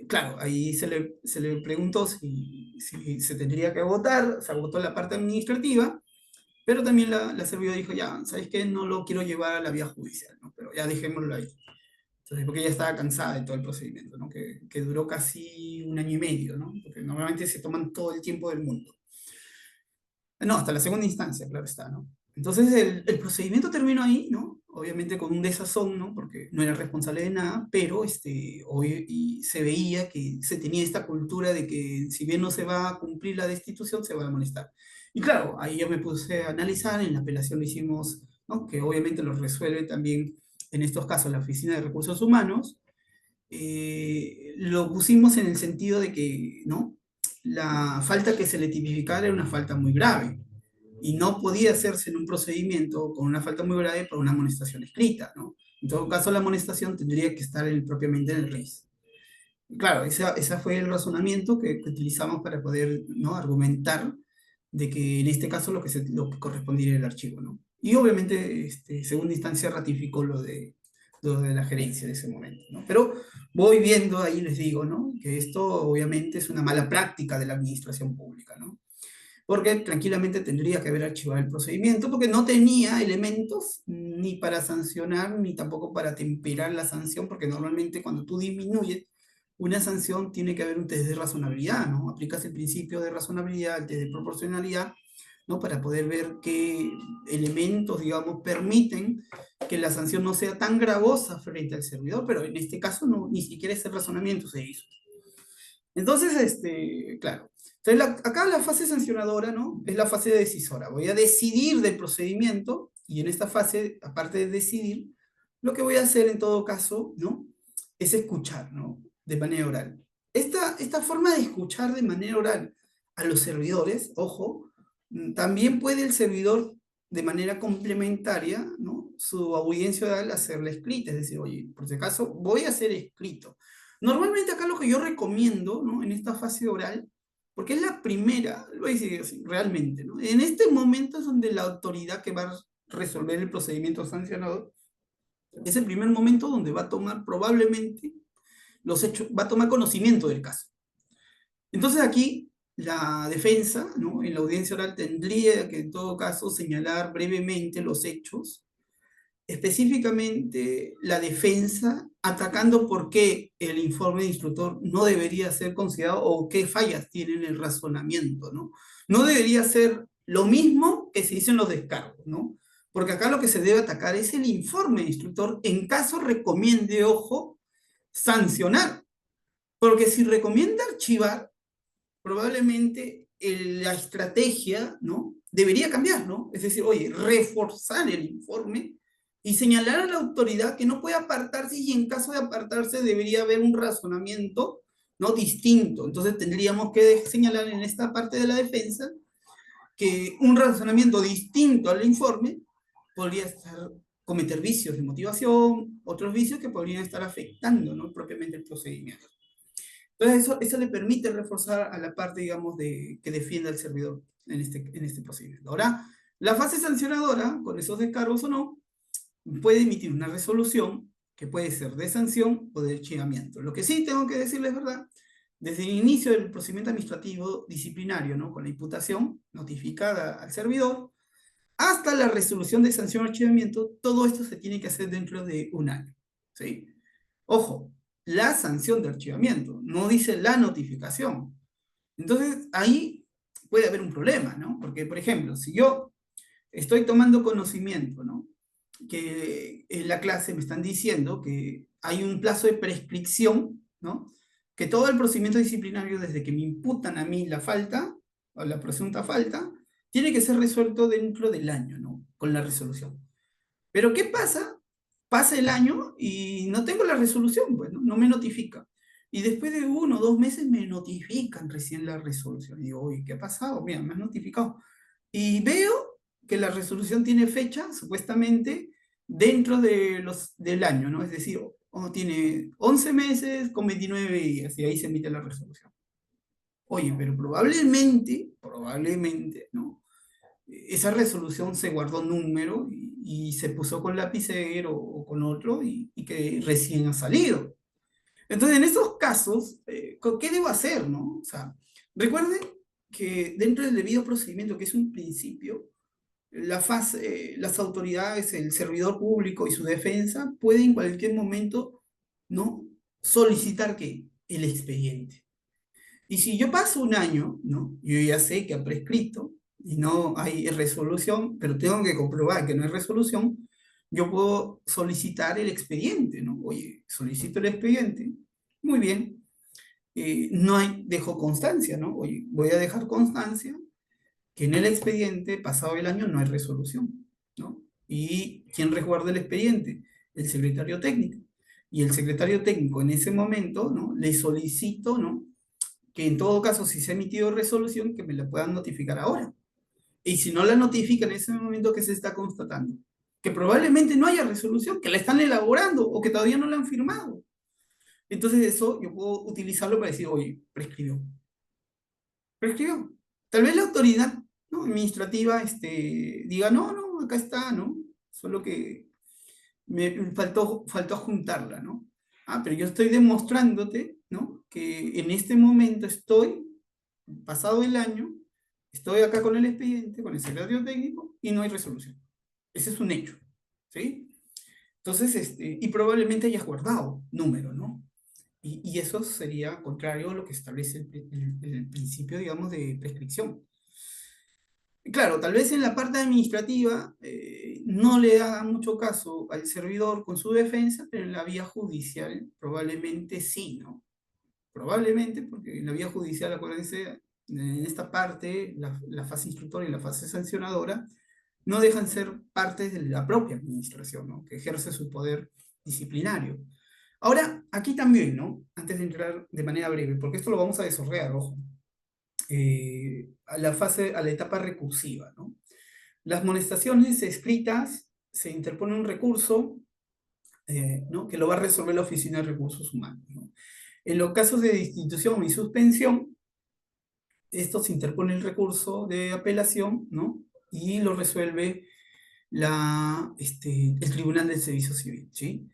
Claro, ahí se le preguntó si se tendría que votar, se votó la parte administrativa, pero también la servidora dijo, ya, ¿sabes qué? No lo quiero llevar a la vía judicial, ¿no? Pero ya dejémoslo ahí. Entonces, porque ella estaba cansada de todo el procedimiento, ¿no? Que duró casi un año y medio, ¿no? Porque normalmente se toman todo el tiempo del mundo. No, hasta la segunda instancia, claro está, ¿no? Entonces el procedimiento terminó ahí, ¿no? Obviamente con un desazón, ¿no? Porque no era responsable de nada, pero y se veía que se tenía esta cultura de que si bien no se va a cumplir la destitución, se va a molestar. Y claro, ahí yo me puse a analizar, en la apelación lo hicimos, ¿no? Que obviamente lo resuelve también en estos casos la Oficina de Recursos Humanos, lo pusimos en el sentido de que, ¿no? La falta que se le tipificara era una falta muy grave y no podía hacerse en un procedimiento con una falta muy grave por una amonestación escrita, ¿no? En todo caso, la amonestación tendría que estar propiamente en el RIS. Claro, ese fue el razonamiento que utilizamos para poder, ¿no? Argumentar de que en este caso lo que correspondía era el archivo, ¿no? Y obviamente, segunda instancia ratificó lo de la gerencia de ese momento, ¿no? Pero voy viendo ahí, les digo, ¿no? Que esto obviamente es una mala práctica de la administración pública, ¿no? Porque tranquilamente tendría que haber archivado el procedimiento, porque no tenía elementos ni para sancionar, ni tampoco para temperar la sanción, porque normalmente cuando tú disminuyes una sanción tiene que haber un test de razonabilidad, ¿no? Aplicas el principio de razonabilidad, el test de proporcionalidad, ¿no? Para poder ver qué elementos, digamos, permiten que la sanción no sea tan gravosa frente al servidor, pero en este caso no, ni siquiera ese razonamiento se hizo. Entonces, claro. Entonces, acá la fase sancionadora, ¿no? Es la fase decisora. Voy a decidir del procedimiento y en esta fase, aparte de decidir, lo que voy a hacer en todo caso, ¿no? Es escuchar, ¿no? De manera oral. Esta forma de escuchar de manera oral a los servidores, ojo, también puede el servidor de manera complementaria, ¿no? Su audiencia oral hacerla escrita, es decir, oye, por si acaso voy a hacer escrito. Normalmente acá lo que yo recomiendo, ¿no? En esta fase oral, porque es la primera, lo voy a decir así, realmente, ¿no? En este momento es donde la autoridad que va a resolver el procedimiento sancionado, es el primer momento donde va a tomar probablemente los hechos, va a tomar conocimiento del caso. Entonces aquí la defensa, ¿no? En la audiencia oral tendría que en todo caso señalar brevemente los hechos, específicamente la defensa atacando por qué el informe de instructor no debería ser considerado o qué fallas tiene en el razonamiento, ¿no? No debería ser lo mismo que se dice en los descargos, ¿no? Porque acá lo que se debe atacar es el informe de instructor en caso recomiende, ojo, sancionar. Porque si recomienda archivar, probablemente la estrategia, ¿no? Debería cambiar, ¿no? Es decir, oye, reforzar el informe y señalar a la autoridad que no puede apartarse y en caso de apartarse debería haber un razonamiento, ¿no? Distinto. Entonces tendríamos que señalar en esta parte de la defensa que un razonamiento distinto al informe podría estar, cometer vicios de motivación, otros vicios que podrían estar afectando, ¿no? Propiamente el procedimiento. Entonces eso le permite reforzar a la parte, digamos, que defienda al servidor en este procedimiento. Ahora, la fase sancionadora, con esos descargos o no, puede emitir una resolución que puede ser de sanción o de archivamiento. Lo que sí tengo que decirles, ¿verdad? Desde el inicio del procedimiento administrativo disciplinario, ¿no? Con la imputación notificada al servidor, hasta la resolución de sanción o archivamiento, todo esto se tiene que hacer dentro de un año, ¿sí? Ojo, la sanción de archivamiento, no dice la notificación. Entonces, ahí puede haber un problema, ¿no? Porque, por ejemplo, si yo estoy tomando conocimiento, ¿no? Que en la clase me están diciendo que hay un plazo de prescripción, ¿no? Que todo el procedimiento disciplinario, desde que me imputan a mí la falta, o la presunta falta, tiene que ser resuelto dentro del año, ¿no? Con la resolución. Pero ¿qué pasa? Pasa el año y no tengo la resolución, pues, ¿no? No me notifica. Y después de 1 o 2 meses me notifican recién la resolución. Y digo, oye, ¿qué ha pasado? Mira, me has notificado. Y veo que la resolución tiene fecha, supuestamente, dentro del año, ¿no? Es decir, tiene 11 meses con 29 días y ahí se emite la resolución. Oye, pero probablemente, ¿no? Esa resolución se guardó número y se puso con lapicero o con otro y que recién ha salido. Entonces, en estos casos, ¿qué debo hacer, no? O sea, recuerden que dentro del debido procedimiento, que es un principio, las autoridades, el servidor público y su defensa pueden en cualquier momento, ¿no? Solicitar que el expediente. Y si yo paso un año, ¿no? Yo ya sé que ha prescrito y no hay resolución, pero tengo que comprobar que no hay resolución, yo puedo solicitar el expediente, ¿no? Oye, solicito el expediente, muy bien, no hay, dejo constancia, ¿no? Oye, voy a dejar constancia que en el expediente, pasado el año, no hay resolución, ¿no? ¿Y quién resguarda el expediente? El secretario técnico. Y el secretario técnico en ese momento, ¿no? Le solicito, ¿no? Que en todo caso, si se ha emitido resolución, que me la puedan notificar ahora. Y si no la notifican en ese momento que se está constatando, que probablemente no haya resolución, que la están elaborando o que todavía no la han firmado. Entonces eso yo puedo utilizarlo para decir, oye, prescribió. Prescribió. Tal vez la autoridad, ¿no? Administrativa diga, no, no, acá está, ¿no? Solo que me faltó juntarla, ¿no? Ah, pero yo estoy demostrándote, ¿no? Que en este momento estoy, pasado el año, estoy acá con el expediente, con el secretario técnico, y no hay resolución. Ese es un hecho, ¿sí? Entonces, y probablemente hayas guardado número, ¿no? Y eso sería contrario a lo que establece el principio, digamos, de prescripción. Claro, tal vez en la parte administrativa no le haga mucho caso al servidor con su defensa, pero en la vía judicial probablemente sí, ¿no? Probablemente, porque en la vía judicial, acuérdense, en esta parte, la fase instructora y la fase sancionadora, no dejan ser partes de la propia administración, ¿no? Que ejerce su poder disciplinario. Ahora, aquí también, ¿no? Antes de entrar de manera breve, porque esto lo vamos a desorrear, ojo, a la etapa recursiva, ¿no? Las molestaciones escritas, se interpone un recurso, ¿no? Que lo va a resolver la Oficina de Recursos Humanos, ¿no? En los casos de destitución y suspensión, esto se interpone el recurso de apelación, ¿no? Y lo resuelve el Tribunal del Servicio Civil, ¿sí?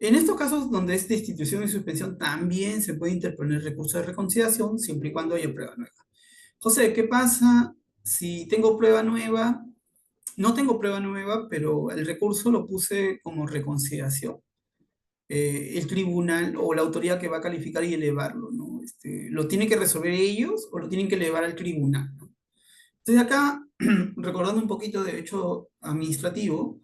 En estos casos donde es destitución y suspensión, también se puede interponer recurso de reconciliación siempre y cuando haya prueba nueva. José, ¿qué pasa si tengo prueba nueva? No tengo prueba nueva, pero el recurso lo puse como reconciliación. El tribunal o la autoridad que va a calificar y elevarlo, ¿no? ¿Lo tienen que resolver ellos o lo tienen que elevar al tribunal, ¿no? Entonces acá, recordando un poquito de derecho administrativo,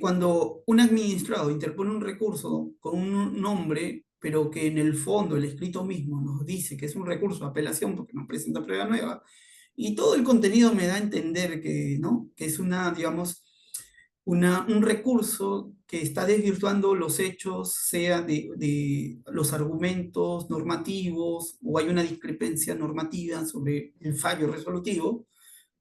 cuando un administrado interpone un recurso con un nombre, pero que en el fondo el escrito mismo nos dice que es un recurso de apelación porque nos presenta prueba nueva, y todo el contenido me da a entender que, ¿no? Que es una, digamos, un recurso que está desvirtuando los hechos, sea de los argumentos normativos o hay una discrepancia normativa sobre el fallo resolutivo,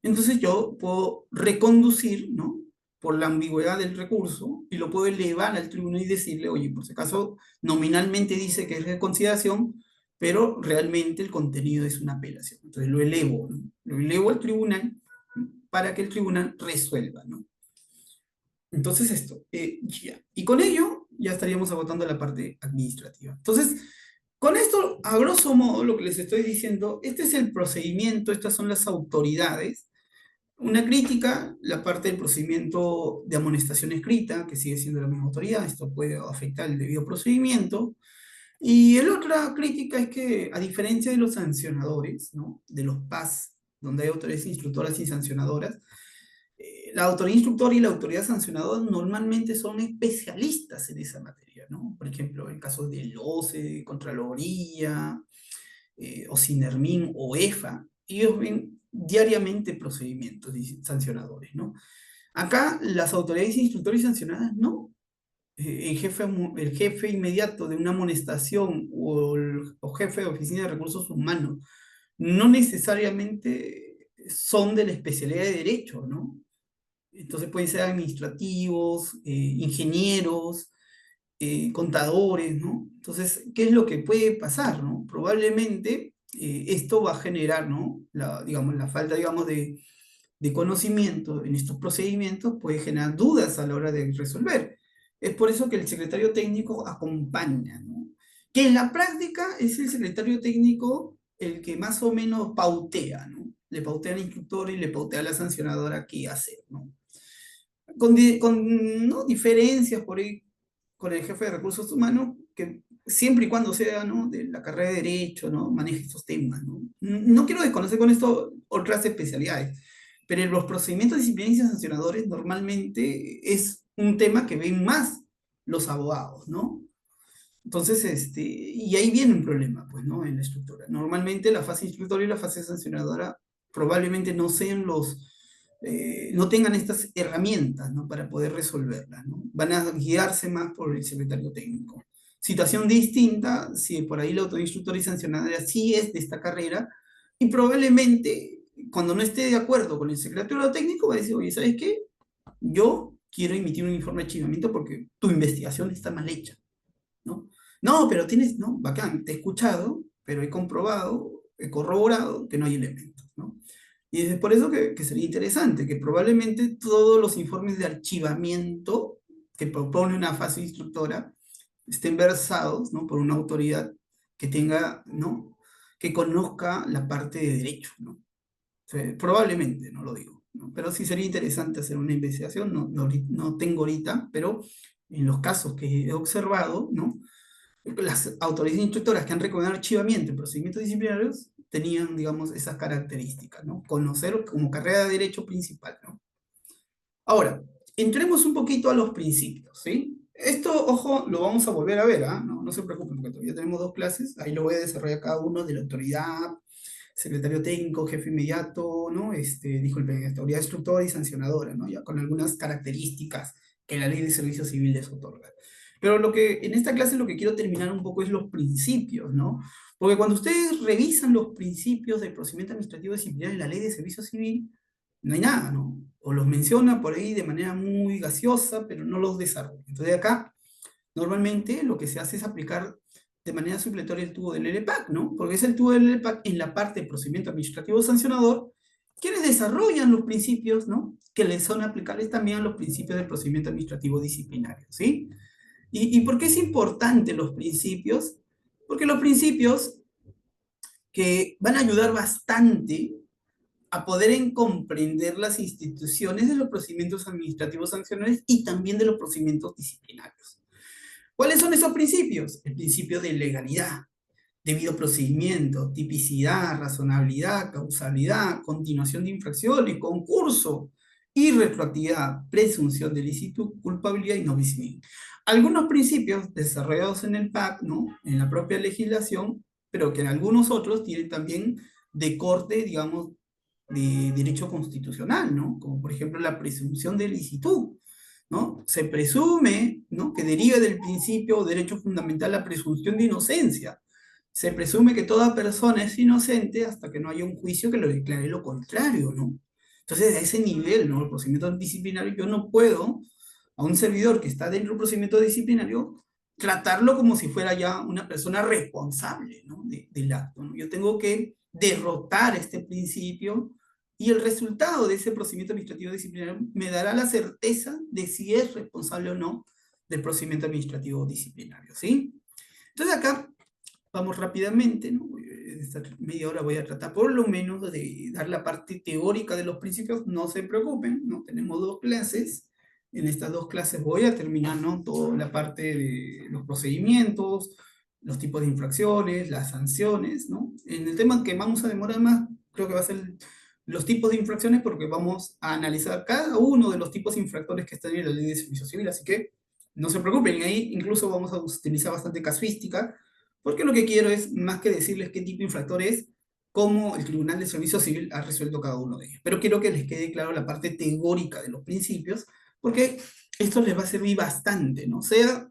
entonces yo puedo reconducir, ¿no? Por la ambigüedad del recurso y lo puedo elevar al tribunal y decirle, oye, por si acaso nominalmente dice que es reconsideración, pero realmente el contenido es una apelación. Entonces lo elevo, ¿no? Lo elevo al tribunal para que el tribunal resuelva, ¿no? Entonces esto, ya. Y con ello ya estaríamos agotando la parte administrativa. Entonces, con esto, a grosso modo, lo que les estoy diciendo, este es el procedimiento, estas son las autoridades. Una crítica, la parte del procedimiento de amonestación escrita, que sigue siendo la misma autoridad, esto puede afectar el debido procedimiento. Y la otra crítica es que, a diferencia de los sancionadores, ¿no? De los PAS, donde hay autoridades instructoras y sancionadoras, la autoridad instructora y la autoridad sancionadora normalmente son especialistas en esa materia, ¿no? Por ejemplo, en casos del OCE, Contraloría, o Sinermin o EFA, ellos ven diariamente procedimientos sancionadores, ¿no? Acá las autoridades instructoras y sancionadas no. El jefe inmediato de una amonestación o jefe de oficina de recursos humanos no necesariamente son de la especialidad de derecho, ¿no? Entonces pueden ser administrativos, ingenieros, contadores, ¿no? Entonces, ¿qué es lo que puede pasar, ¿no? Probablemente esto va a generar, ¿no? Digamos, la falta, digamos, de conocimiento en estos procedimientos puede generar dudas a la hora de resolver. Es por eso que el secretario técnico acompaña, ¿no? Que en la práctica es el secretario técnico el que más o menos pautea, ¿no? Le pautea al instructor y le pautea a la sancionadora qué hacer, ¿no? Con ¿no? diferencias por ahí con el jefe de recursos humanos, que siempre y cuando sea, ¿no? De la carrera de Derecho, ¿no? Maneje estos temas, ¿no? No quiero desconocer con esto otras especialidades, pero en los procedimientos disciplinarios y sancionadores normalmente es un tema que ven más los abogados, ¿no? Entonces, y ahí viene un problema, pues, ¿no? En la estructura. Normalmente la fase instructora y la fase sancionadora probablemente no sean no tengan estas herramientas, ¿no? Para poder resolverlas, ¿no? Van a guiarse más por el secretario técnico. Situación distinta, si por ahí la autoinstructora y sancionadora sí es de esta carrera, y probablemente cuando no esté de acuerdo con el secretario técnico va a decir, oye, ¿sabes qué? Yo quiero emitir un informe de archivamiento porque tu investigación está mal hecha, ¿no? No, pero tienes, no, bacán, te he escuchado, pero he comprobado, he corroborado que no hay elementos, ¿no? Y es por eso que sería interesante, que probablemente todos los informes de archivamiento que propone una fase instructora estén versados, ¿no? Por una autoridad que tenga, ¿no? Que conozca la parte de derecho, ¿no? O sea, probablemente, no lo digo, ¿no? Pero sí sería interesante hacer una investigación, no tengo ahorita, pero en los casos que he observado, ¿no? Las autoridades instructoras que han recomendado archivamiento en procedimientos disciplinarios tenían, digamos, esas características, ¿no? Conocer como carrera de derecho principal, ¿no? Ahora, entremos un poquito a los principios, ¿sí? Esto, ojo, lo vamos a volver a ver, ¿ah? No se preocupen, porque todavía tenemos dos clases, ahí lo voy a desarrollar cada uno de la autoridad, secretario técnico, jefe inmediato, ¿no? Disculpen, autoridad instructora y sancionadora, ¿no? Ya con algunas características que la ley de servicio civil les otorga. Pero en esta clase lo que quiero terminar un poco es los principios, ¿no? Porque cuando ustedes revisan los principios del procedimiento administrativo disciplinario en la ley de servicio civil, no hay nada, ¿no? O los menciona por ahí de manera muy gaseosa, pero no los desarrolla. Entonces acá, normalmente lo que se hace es aplicar de manera supletoria el tubo del LPAC, ¿no? Porque es el tubo del LPAC en la parte de procedimiento administrativo sancionador, quienes desarrollan los principios, ¿no? Que les son aplicables también a los principios del procedimiento administrativo disciplinario, ¿sí? ¿Y por qué es importante los principios? Porque los principios que van a ayudar bastante a poder comprender las instituciones de los procedimientos administrativos sancionadores y también de los procedimientos disciplinarios. ¿Cuáles son esos principios? El principio de legalidad, debido procedimiento, tipicidad, razonabilidad, causalidad, continuación de infracciones, concurso y retroactividad, presunción de licitud, culpabilidad y no bis in idem. Algunos principios desarrollados en el PAC, ¿no? En la propia legislación, pero que en algunos otros tienen también de corte, digamos, de derecho constitucional, ¿no? Como por ejemplo la presunción de licitud. ¿no? Se presume, ¿no?, que deriva del principio o derecho fundamental la presunción de inocencia. Se presume que toda persona es inocente hasta que no haya un juicio que lo declare lo contrario, ¿no? Entonces, a ese nivel, ¿no?, el procedimiento disciplinario, yo no puedo a un servidor que está dentro del procedimiento disciplinario tratarlo como si fuera ya una persona responsable, ¿no?, del acto, ¿no? Yo tengo que derrotar este principio y el resultado de ese procedimiento administrativo disciplinario me dará la certeza de si es responsable o no del procedimiento administrativo disciplinario, ¿sí? Entonces acá vamos rápidamente, ¿no? En esta media hora voy a tratar por lo menos de dar la parte teórica de los principios. No se preocupen, ¿no? Tenemos dos clases. En estas dos clases voy a terminar, ¿no?, toda la parte de los procedimientos, los tipos de infracciones, las sanciones, ¿no? En el tema que vamos a demorar más, creo que va a ser los tipos de infracciones, porque vamos a analizar cada uno de los tipos de infractores que están en la ley de servicio civil, así que no se preocupen, ahí incluso vamos a utilizar bastante casuística, porque lo que quiero es, más que decirles qué tipo de infractor es, cómo el Tribunal de Servicio Civil ha resuelto cada uno de ellos. Pero quiero que les quede claro la parte teórica de los principios, porque esto les va a servir bastante, ¿no? Sea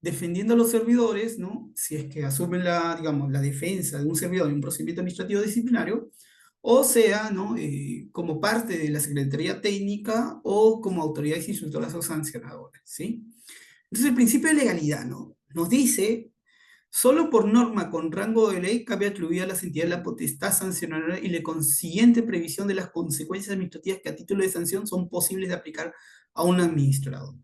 defendiendo a los servidores, ¿no?, si es que asumen la, digamos, la defensa de un servidor en un procedimiento administrativo disciplinario, o sea, ¿no?, como parte de la Secretaría Técnica o como autoridades instructoras o sancionadoras, ¿sí? Entonces, el principio de legalidad, ¿no?, nos dice: solo por norma con rango de ley cabe atribuir a las entidades la potestad sancionadora y la consiguiente previsión de las consecuencias administrativas que a título de sanción son posibles de aplicar a un administrador,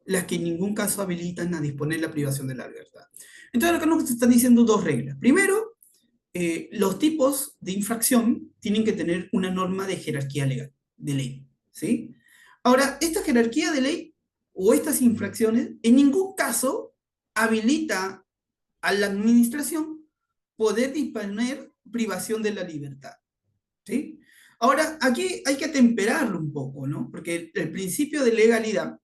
las que en ningún caso habilitan a disponer la privación de la libertad. Entonces, acá nos están diciendo dos reglas. Primero, los tipos de infracción tienen que tener una norma de jerarquía legal, de ley, ¿sí? Ahora, esta jerarquía de ley o estas infracciones en ningún caso habilita a la administración poder disponer privación de la libertad, ¿sí? Ahora, aquí hay que atemperarlo un poco, ¿no? Porque el principio de legalidad,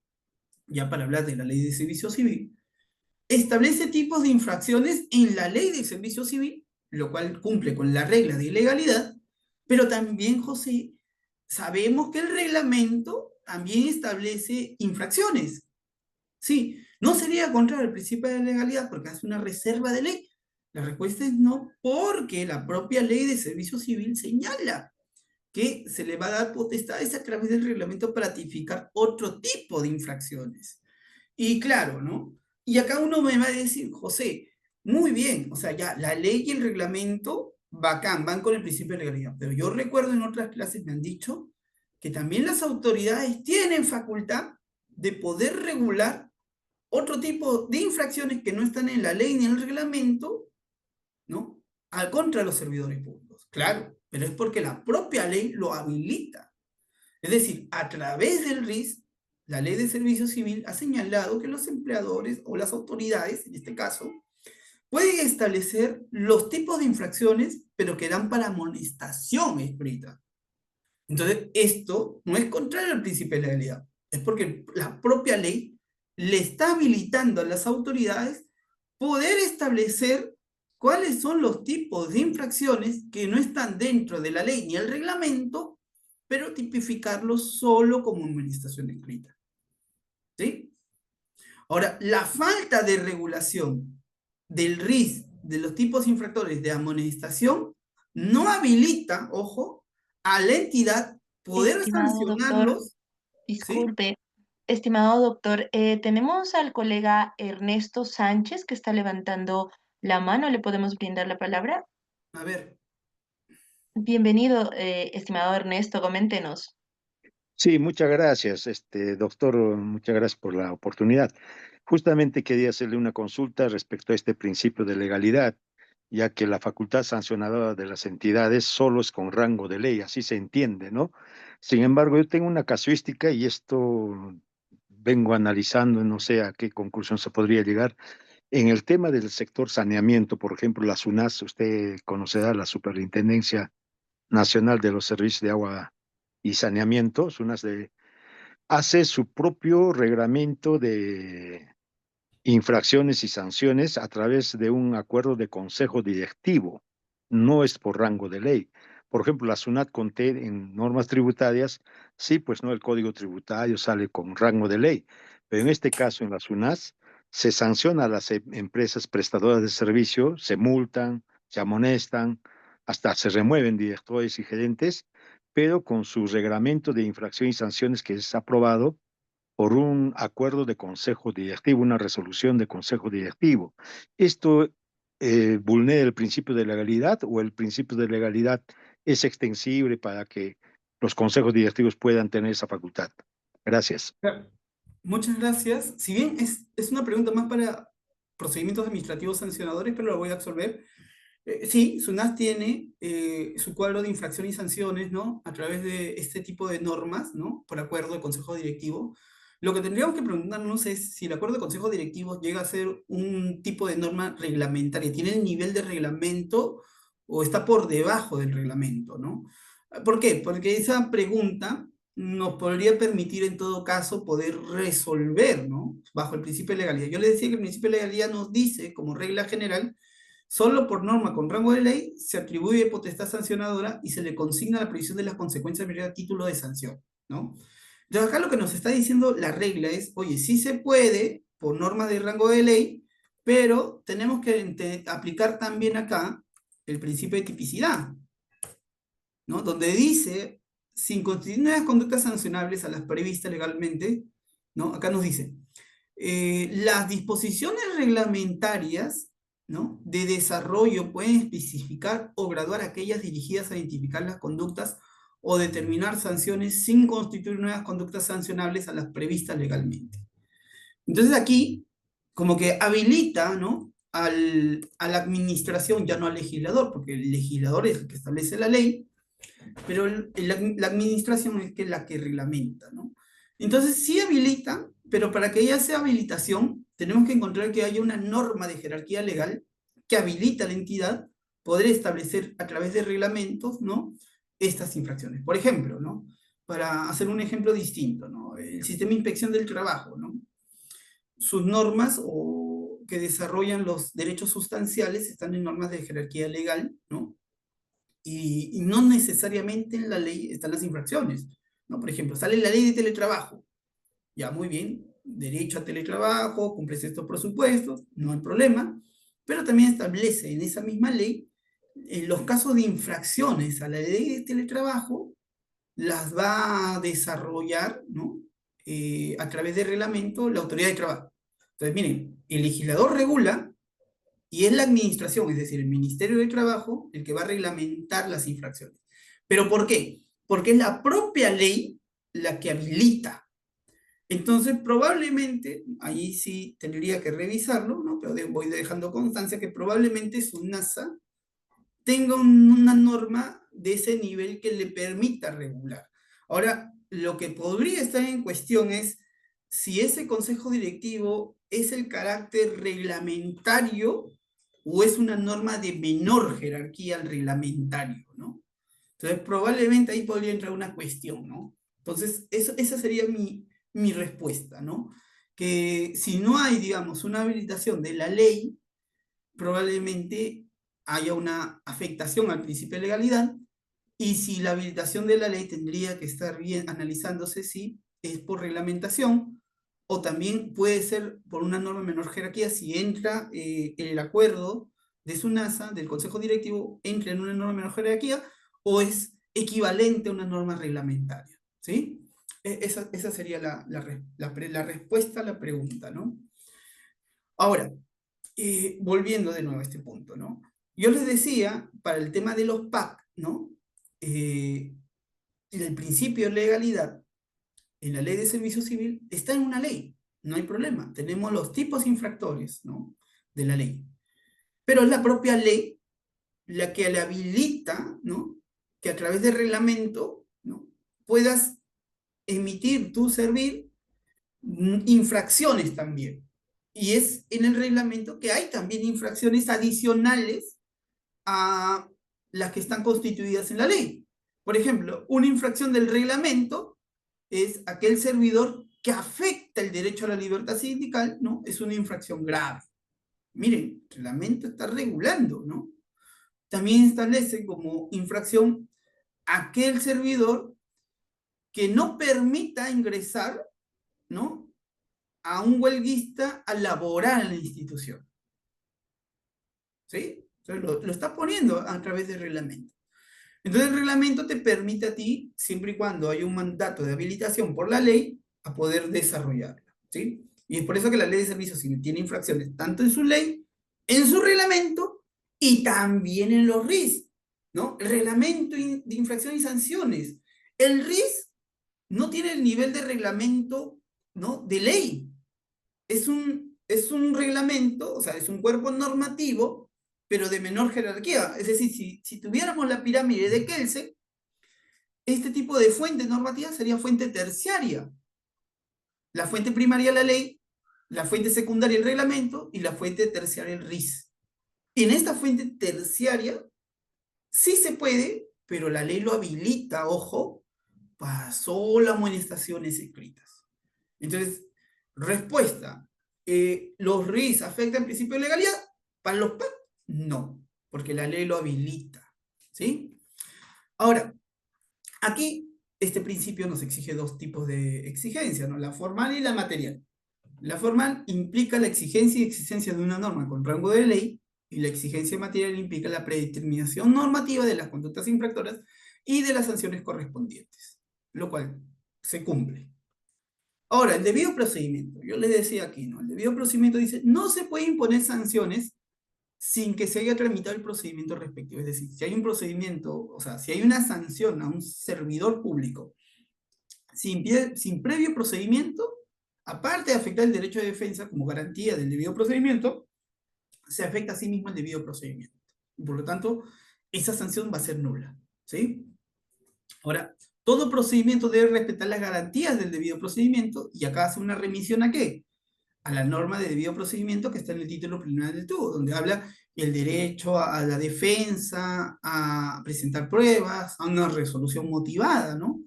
ya para hablar de la ley de servicio civil, establece tipos de infracciones en la ley de servicio civil, lo cual cumple con la regla de ilegalidad, pero también, José, sabemos que el reglamento también establece infracciones. Sí, no sería contrario al principio de legalidad porque hace una reserva de ley. La respuesta es no, porque la propia ley de servicio civil señala que se le va a dar potestades a través del reglamento para tipificar otro tipo de infracciones. Y claro, ¿no? Y acá uno me va a decir: José, muy bien, o sea, ya la ley y el reglamento, bacán, van con el principio de legalidad, pero yo recuerdo en otras clases me han dicho que también las autoridades tienen facultad de poder regular otro tipo de infracciones que no están en la ley ni en el reglamento, ¿no?, al contra de los servidores públicos. Claro, pero es porque la propia ley lo habilita. Es decir, a través del RIS, la ley de servicio civil ha señalado que los empleadores o las autoridades, en este caso, pueden establecer los tipos de infracciones, pero que dan para amonestación escrita. Entonces, esto no es contrario al principio de legalidad, es porque la propia ley le está habilitando a las autoridades poder establecer cuáles son los tipos de infracciones que no están dentro de la ley ni el reglamento, pero tipificarlos solo como amonestación escrita, ¿sí? Ahora, la falta de regulación del RIS, de los tipos infractores de amonestación, no habilita, ojo, a la entidad poder Estimado doctor, sancionarlos, ¿sí? disculpe. Estimado doctor, tenemos al colega Ernesto Sánchez que está levantando la mano. ¿Le podemos brindar la palabra? A ver, Bienvenido, estimado Ernesto, coméntenos. Sí, muchas gracias, doctor, muchas gracias por la oportunidad. Justamente quería hacerle una consulta respecto a este principio de legalidad, ya que la facultad sancionadora de las entidades solo es con rango de ley, así se entiende, ¿no? Sin embargo, yo tengo una casuística y esto vengo analizando, no sé a qué conclusión se podría llegar. En el tema del sector saneamiento, por ejemplo, la SUNAS, usted conocerá la Superintendencia Nacional de los Servicios de Agua y Saneamiento, SUNAS hace su propio reglamento de infracciones y sanciones a través de un acuerdo de consejo directivo. No es por rango de ley. Por ejemplo, la SUNAT conté en normas tributarias, sí, pues no, el código tributario sale con rango de ley, Pero en este caso, en la SUNAS, se sanciona a las empresas prestadoras de servicio, se multan, se amonestan, hasta se remueven directores y gerentes, pero con su reglamento de infracción y sanciones que es aprobado por un acuerdo de consejo directivo, una resolución de consejo directivo. ¿Esto vulnera el principio de legalidad o el principio de legalidad es extensible para que los consejos directivos puedan tener esa facultad? Gracias. Claro. Muchas gracias. Si bien es una pregunta más para procedimientos administrativos sancionadores, pero lo voy a absolver. Sí, SUNAS tiene su cuadro de infracción y sanciones, ¿no? A través de este tipo de normas, ¿no? Por acuerdo de consejo directivo. Lo que tendríamos que preguntarnos es si el acuerdo de consejo directivo llega a ser un tipo de norma reglamentaria. ¿Tiene el nivel de reglamento o está por debajo del reglamento, ¿no? ¿Por qué? Porque esa pregunta nos podría permitir en todo caso poder resolver, ¿no? Bajo el principio de legalidad. Yo le decía que el principio de legalidad nos dice, como regla general, solo por norma con rango de ley se atribuye potestad sancionadora y se le consigna la previsión de las consecuencias mediante título de sanción, ¿no? Entonces acá lo que nos está diciendo la regla es, oye, sí se puede por norma de rango de ley, pero tenemos que aplicar también acá el principio de tipicidad, ¿no? Donde dice, sin constituir nuevas conductas sancionables a las previstas legalmente, ¿no? Acá nos dice, las disposiciones reglamentarias, ¿no? De desarrollo pueden especificar o graduar aquellas dirigidas a identificar las conductas o determinar sanciones sin constituir nuevas conductas sancionables a las previstas legalmente. Entonces aquí, como que habilita, ¿no? A la administración, ya no al legislador, porque el legislador es el que establece la ley, pero la administración es la que reglamenta, ¿no? Entonces sí habilita, pero para que haya esa habilitación, tenemos que encontrar que haya una norma de jerarquía legal que habilita a la entidad poder establecer a través de reglamentos, ¿no? Estas infracciones. Por ejemplo, ¿no? Para hacer un ejemplo distinto, ¿no? El sistema de inspección del trabajo, ¿no? Sus normas o que desarrollan los derechos sustanciales están en normas de jerarquía legal, ¿no? Y no necesariamente en la ley están las infracciones, ¿no? Por ejemplo, sale la ley de teletrabajo, ya muy bien, derecho a teletrabajo, cumples estos presupuestos, no hay problema, pero también establece en esa misma ley, en los casos de infracciones a la ley de teletrabajo, las va a desarrollar, ¿no? A través de reglamento la autoridad de trabajo. Entonces, miren, el legislador regula y es la administración, es decir, el Ministerio de Trabajo, el que va a reglamentar las infracciones. ¿Pero por qué? Porque es la propia ley la que habilita. Entonces, probablemente, ahí sí tendría que revisarlo, ¿no? Pero voy dejando constancia que probablemente SUNASA tenga una norma de ese nivel que le permita regular. Ahora, lo que podría estar en cuestión es si ese consejo directivo es el carácter reglamentario o es una norma de menor jerarquía al reglamentario, ¿no? Entonces, probablemente ahí podría entrar una cuestión, ¿no? Entonces, esa sería mi respuesta, ¿no? Que si no hay, digamos, una habilitación de la ley, probablemente haya una afectación al principio de legalidad, y si la habilitación de la ley tendría que estar bien analizándose si es por reglamentación, o también puede ser por una norma de menor jerarquía si entra el acuerdo de SUNASA, del Consejo Directivo, entra en una norma de menor jerarquía, o es equivalente a una norma reglamentaria, ¿sí? Esa sería la respuesta a la pregunta, ¿no? Ahora, volviendo de nuevo a este punto, ¿no? Yo les decía, para el tema de los PAC, ¿no? El principio de legalidad en la ley de servicio civil está en una ley, no hay problema. Tenemos los tipos infractores, ¿no? De la ley. Pero es la propia ley la que le habilita, ¿no? Que a través de reglamento, ¿no? Puedas emitir, tú servir infracciones también. Y es en el reglamento que hay también infracciones adicionales a las que están constituidas en la ley. Por ejemplo, una infracción del reglamento es aquel servidor que afecta el derecho a la libertad sindical, ¿no? Es una infracción grave. Miren, el reglamento está regulando, ¿no? También establece como infracción aquel servidor que no permita ingresar, ¿no? a un huelguista a laborar en la institución. ¿Sí? Entonces lo está poniendo a través del reglamento. Entonces el reglamento te permite a ti, siempre y cuando hay un mandato de habilitación por la ley, a poder desarrollarla. ¿Sí? Y es por eso que la ley de servicios civil tiene infracciones tanto en su ley, en su reglamento y también en los RIS. ¿No? El reglamento de infracción y sanciones. El RIS no tiene el nivel de reglamento, ¿no?, de ley. Es un reglamento, o sea, es un cuerpo normativo, pero de menor jerarquía. Es decir, si tuviéramos la pirámide de Kelsen, este tipo de fuente normativa sería fuente terciaria. La fuente primaria la ley, la fuente secundaria el reglamento y la fuente terciaria el RIS. En esta fuente terciaria sí se puede, pero la ley lo habilita, ojo, para solo amonestaciones escritas. Entonces, respuesta. ¿Los RIS afectan el principio de legalidad? Para los PAC, no, porque la ley lo habilita. ¿Sí? Ahora, aquí este principio nos exige dos tipos de exigencia, ¿no? La formal y la material. La formal implica la exigencia y existencia de una norma con rango de ley, y la exigencia material implica la predeterminación normativa de las conductas infractoras y de las sanciones correspondientes, lo cual se cumple. Ahora, el debido procedimiento, yo les decía aquí, ¿no? El debido procedimiento dice, no se puede imponer sanciones sin que se haya tramitado el procedimiento respectivo. Es decir, si hay un procedimiento, o sea, si hay una sanción a un servidor público sin previo procedimiento, aparte de afectar el derecho de defensa como garantía del debido procedimiento, se afecta a sí mismo el debido procedimiento. Y por lo tanto, esa sanción va a ser nula. ¿Sí? Ahora, todo procedimiento debe respetar las garantías del debido procedimiento, y acá hace una remisión ¿a qué? A la norma de debido procedimiento que está en el título preliminar del TUO, donde habla el derecho a la defensa, a presentar pruebas, a una resolución motivada, ¿no?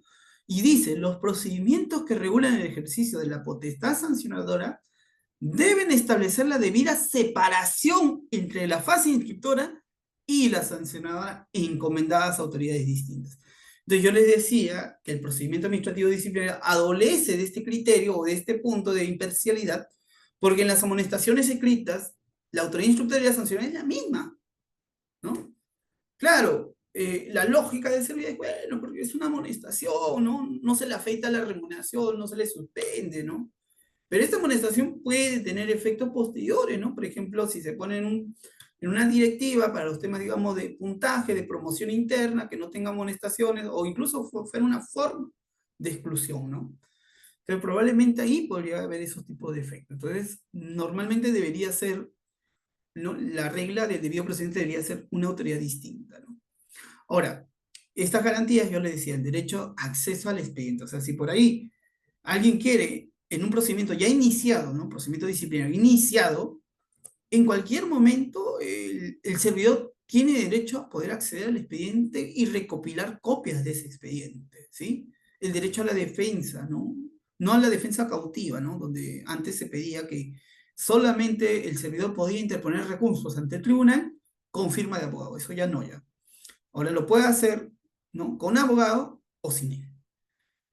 Y dice, los procedimientos que regulan el ejercicio de la potestad sancionadora deben establecer la debida separación entre la fase inscriptora y la sancionadora encomendadas a autoridades distintas. Entonces yo les decía que el procedimiento administrativo disciplinario adolece de este criterio o de este punto de imparcialidad, porque en las amonestaciones escritas la autoridad instructora y la sancionadora es la misma, ¿no? Claro, la lógica de servicio es, bueno, porque es una amonestación, ¿no? No se le afecta la remuneración, no se le suspende, ¿no? Pero esta amonestación puede tener efectos posteriores, ¿no? Por ejemplo, si se pone en una directiva para los temas, digamos, de puntaje, de promoción interna, que no tenga amonestaciones, o incluso fuera una forma de exclusión, ¿no? Pero probablemente ahí podría haber esos tipos de efectos. Entonces, normalmente debería ser, ¿no?, la regla del debido procedimiento debería ser una autoridad distinta, ¿no? Ahora, estas garantías, yo le decía, el derecho a acceso al expediente. O sea, si por ahí alguien quiere, en un procedimiento ya iniciado, ¿no?, procedimiento disciplinario iniciado, en cualquier momento el servidor tiene derecho a poder acceder al expediente y recopilar copias de ese expediente, ¿sí? El derecho a la defensa, ¿no? No a la defensa cautiva, ¿no? Donde antes se pedía que solamente el servidor podía interponer recursos ante el tribunal con firma de abogado. Eso ya no, ya. Ahora lo puede hacer, ¿no?, con abogado o sin él.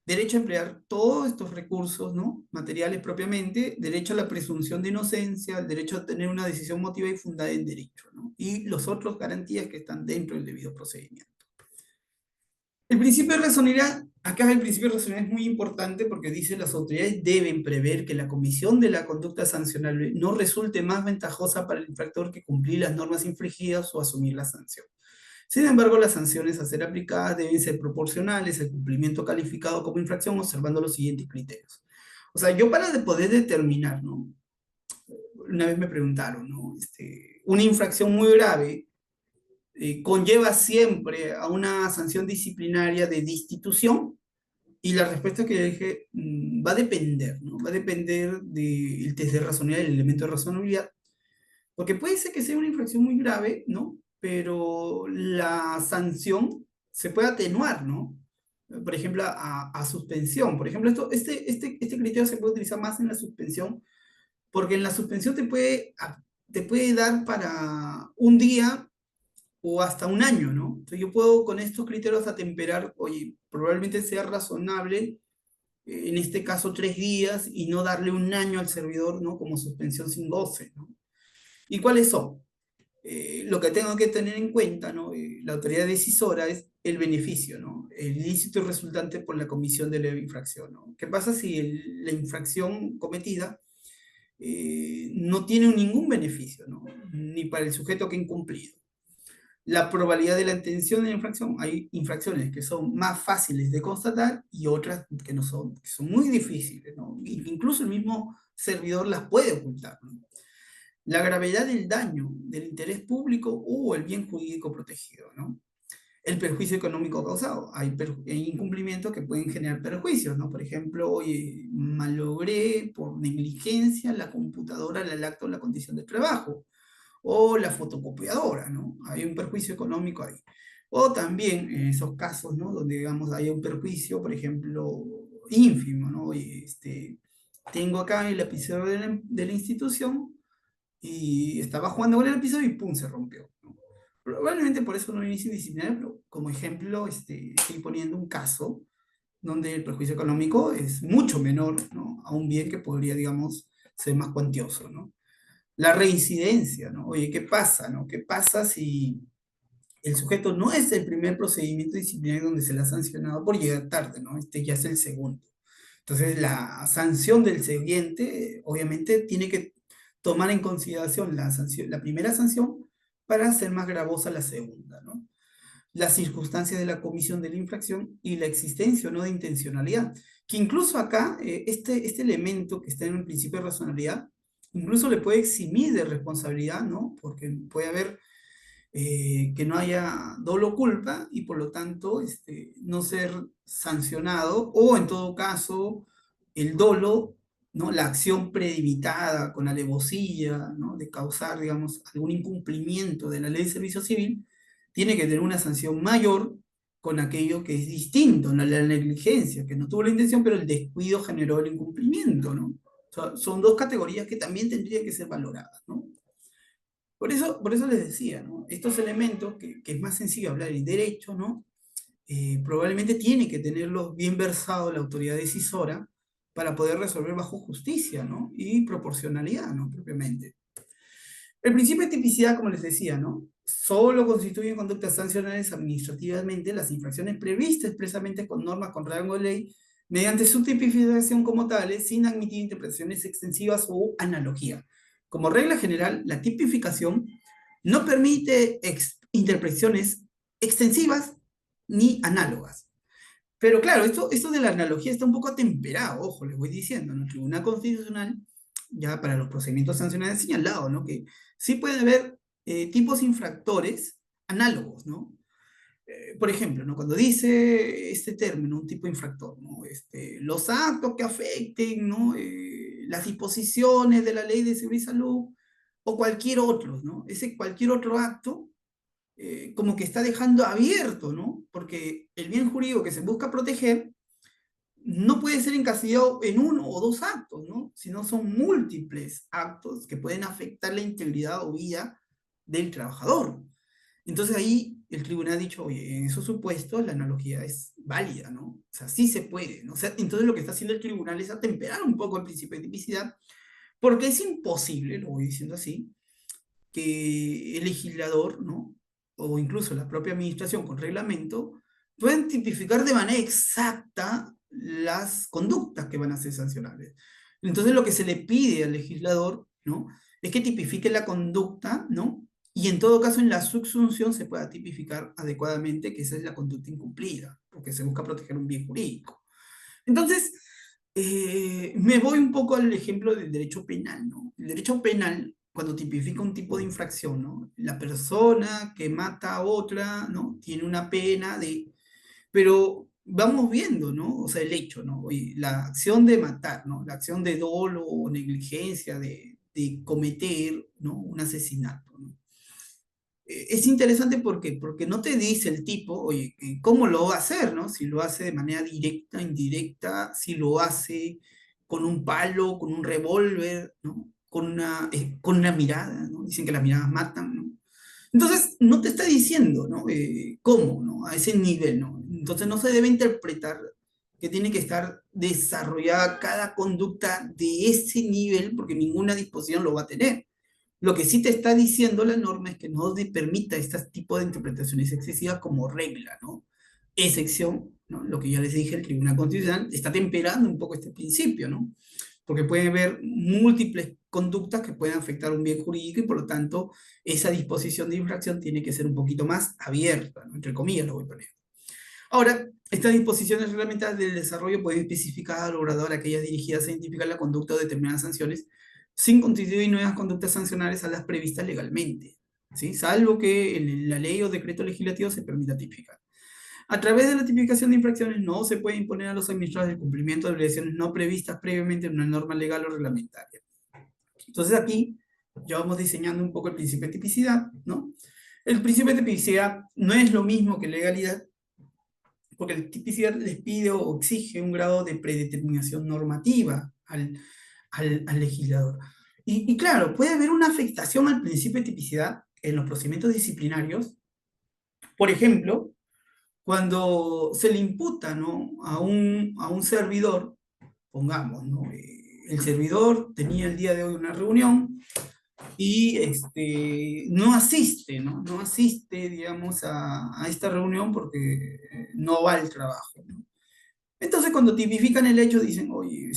Derecho a emplear todos estos recursos, ¿no?, materiales propiamente, derecho a la presunción de inocencia, el derecho a tener una decisión motivada y fundada en derecho, ¿no?, y los otros garantías que están dentro del debido procedimiento. El principio de razoneidad, acá el principio de razoneidad es muy importante porque dice las autoridades deben prever que la comisión de la conducta sancionable no resulte más ventajosa para el infractor que cumplir las normas infringidas o asumir la sanción. Sin embargo, las sanciones a ser aplicadas deben ser proporcionales al cumplimiento calificado como infracción, observando los siguientes criterios. O sea, yo para poder determinar, ¿no? Una vez me preguntaron, ¿no? Una infracción muy grave conlleva siempre a una sanción disciplinaria de destitución, y la respuesta que dije va a depender, ¿no? Va a depender del test de razonabilidad, del elemento de razonabilidad, porque puede ser que sea una infracción muy grave, ¿no?, pero la sanción se puede atenuar, ¿no? Por ejemplo, a suspensión. Por ejemplo, este criterio se puede utilizar más en la suspensión, porque en la suspensión te puede dar para un día o hasta un año, ¿no? Entonces yo puedo con estos criterios atemperar, oye, probablemente sea razonable en este caso 3 días, y no darle un año al servidor, ¿no? Como suspensión sin goce, ¿no? ¿Y cuáles son? Lo que tengo que tener en cuenta, ¿no? La autoridad decisora es el beneficio, ¿no? El ilícito resultante por la comisión de la infracción, ¿no? ¿Qué pasa si la infracción cometida no tiene ningún beneficio, ¿no? Ni para el sujeto que ha incumplido? La probabilidad de la intención de la infracción. Hay infracciones que son más fáciles de constatar y otras que no son, que son muy difíciles, ¿no? Incluso el mismo servidor las puede ocultar, ¿no? La gravedad del daño del interés público o el bien jurídico protegido, ¿no? El perjuicio económico causado. Hay incumplimientos que pueden generar perjuicios, ¿no? Por ejemplo, oye, malogré por negligencia la computadora, la lacto, la condición de trabajo, o la fotocopiadora, ¿no? Hay un perjuicio económico ahí. O también en esos casos, ¿no? Donde, digamos, hay un perjuicio, por ejemplo, ínfimo, ¿no? Oye, tengo acá el lapicero de la institución y estaba jugando con el lapicero y ¡pum! Se rompió, ¿no? Probablemente por eso no inicio disciplinario, pero como ejemplo, estoy poniendo un caso donde el perjuicio económico es mucho menor, ¿no? A un bien que podría, digamos, ser más cuantioso, ¿no? La reincidencia, ¿no? Oye, ¿qué pasa, no? ¿Qué pasa si el sujeto no es el primer procedimiento disciplinario donde se le ha sancionado por llegar tarde, ¿no? Este ya es el segundo. Entonces, la sanción del siguiente, obviamente, tiene que tomar en consideración la primera sanción para hacer más gravosa la segunda, ¿no? Las circunstancias de la comisión de la infracción y la existencia o no de intencionalidad, que incluso acá, este elemento que está en el principio de razonabilidad, incluso le puede eximir de responsabilidad, ¿no? Porque puede haber que no haya dolo culpa y por lo tanto no ser sancionado, o en todo caso el dolo, ¿no? La acción predigitada con alevosía, ¿no? De causar, digamos, algún incumplimiento de la ley de servicio civil, tiene que tener una sanción mayor con aquello que es distinto, ¿no? La negligencia, que no tuvo la intención, pero el descuido generó el incumplimiento, ¿no? O sea, son dos categorías que también tendrían que ser valoradas, ¿no? Por eso les decía, ¿no? Estos elementos, que es más sencillo hablar en derecho, ¿no? Probablemente tiene que tenerlos bien versados la autoridad decisora para poder resolver bajo justicia, ¿no? Y proporcionalidad, ¿no? Propiamente. El principio de tipicidad, como les decía, ¿no? Solo constituyen conductas sancionables administrativamente las infracciones previstas expresamente con normas con rango de ley mediante su tipificación como tales, sin admitir interpretaciones extensivas o analogía. Como regla general, la tipificación no permite interpretaciones extensivas ni análogas. Pero claro, esto de la analogía está un poco atemperado, ojo, les voy diciendo, ¿no? El Tribunal Constitucional, ya para los procedimientos sancionables, ha señalado, ¿no? Que sí puede haber tipos infractores análogos, ¿no? Por ejemplo, ¿no? Cuando dice este término, un tipo infractor, ¿no? Los actos que afecten, ¿no? Las disposiciones de la ley de seguridad y salud, o cualquier otro, ¿no? Ese cualquier otro acto, como que está dejando abierto, ¿no? Porque el bien jurídico que se busca proteger no puede ser encasillado en uno o dos actos, ¿no? Sino son múltiples actos que pueden afectar la integridad o vida del trabajador. Entonces ahí el tribunal ha dicho, oye, en esos supuestos la analogía es válida, ¿no? O sea, sí se puede, ¿no? O sea, entonces lo que está haciendo el tribunal es atemperar un poco el principio de tipicidad, porque es imposible, lo voy diciendo así, que el legislador, ¿no? O incluso la propia administración con reglamento, puedan tipificar de manera exacta las conductas que van a ser sancionables. Entonces lo que se le pide al legislador, ¿no? Es que tipifique la conducta, ¿no? Y en todo caso en la subsunción se pueda tipificar adecuadamente que esa es la conducta incumplida, porque se busca proteger un bien jurídico. Entonces, me voy un poco al ejemplo del derecho penal, ¿no? El derecho penal, cuando tipifica un tipo de infracción, ¿no? La persona que mata a otra, ¿no? Tiene una pena de... Pero vamos viendo, ¿no? O sea, el hecho, ¿no? Oye, la acción de matar, ¿no? La acción de dolo o negligencia de cometer, ¿no? Un asesinato, ¿no? Es interesante porque no te dice el tipo, oye, cómo lo va a hacer, ¿no? Si lo hace de manera directa, indirecta, si lo hace con un palo, con un revólver, ¿no? Con una mirada, ¿no? Dicen que las miradas matan, ¿no? Entonces, no te está diciendo, ¿no? Cómo, ¿no? A ese nivel, ¿no? Entonces, no se debe interpretar que tiene que estar desarrollada cada conducta de ese nivel, porque ninguna disposición lo va a tener. Lo que sí te está diciendo la norma es que no te permita este tipo de interpretaciones excesivas como regla, ¿no? Excepción, ¿no? Lo que ya les dije, el Tribunal Constitucional está temperando un poco este principio, ¿no? Porque puede haber múltiples conductas que pueden afectar un bien jurídico y por lo tanto esa disposición de infracción tiene que ser un poquito más abierta, ¿no? Entre comillas lo voy a poner. Ahora, estas disposiciones reglamentarias del desarrollo pueden especificar al orador aquellas dirigidas a identificar la conducta o determinadas sanciones sin constituir nuevas conductas sancionables a las previstas legalmente, ¿sí? Salvo que en la ley o decreto legislativo se permita tipificar. A través de la tipificación de infracciones no se puede imponer a los administradores el cumplimiento de obligaciones no previstas previamente en una norma legal o reglamentaria. Entonces aquí ya vamos diseñando un poco el principio de tipicidad, ¿no? El principio de tipicidad no es lo mismo que legalidad, porque el tipicidad les pide o exige un grado de predeterminación normativa al legislador. Y claro, puede haber una afectación al principio de tipicidad en los procedimientos disciplinarios, por ejemplo, cuando se le imputa, ¿no? a un servidor, pongamos, ¿no? El servidor tenía el día de hoy una reunión y no asiste, ¿no? No asiste, digamos, a esta reunión porque no va al trabajo, ¿no? Entonces, cuando tipifican el hecho, dicen, oye,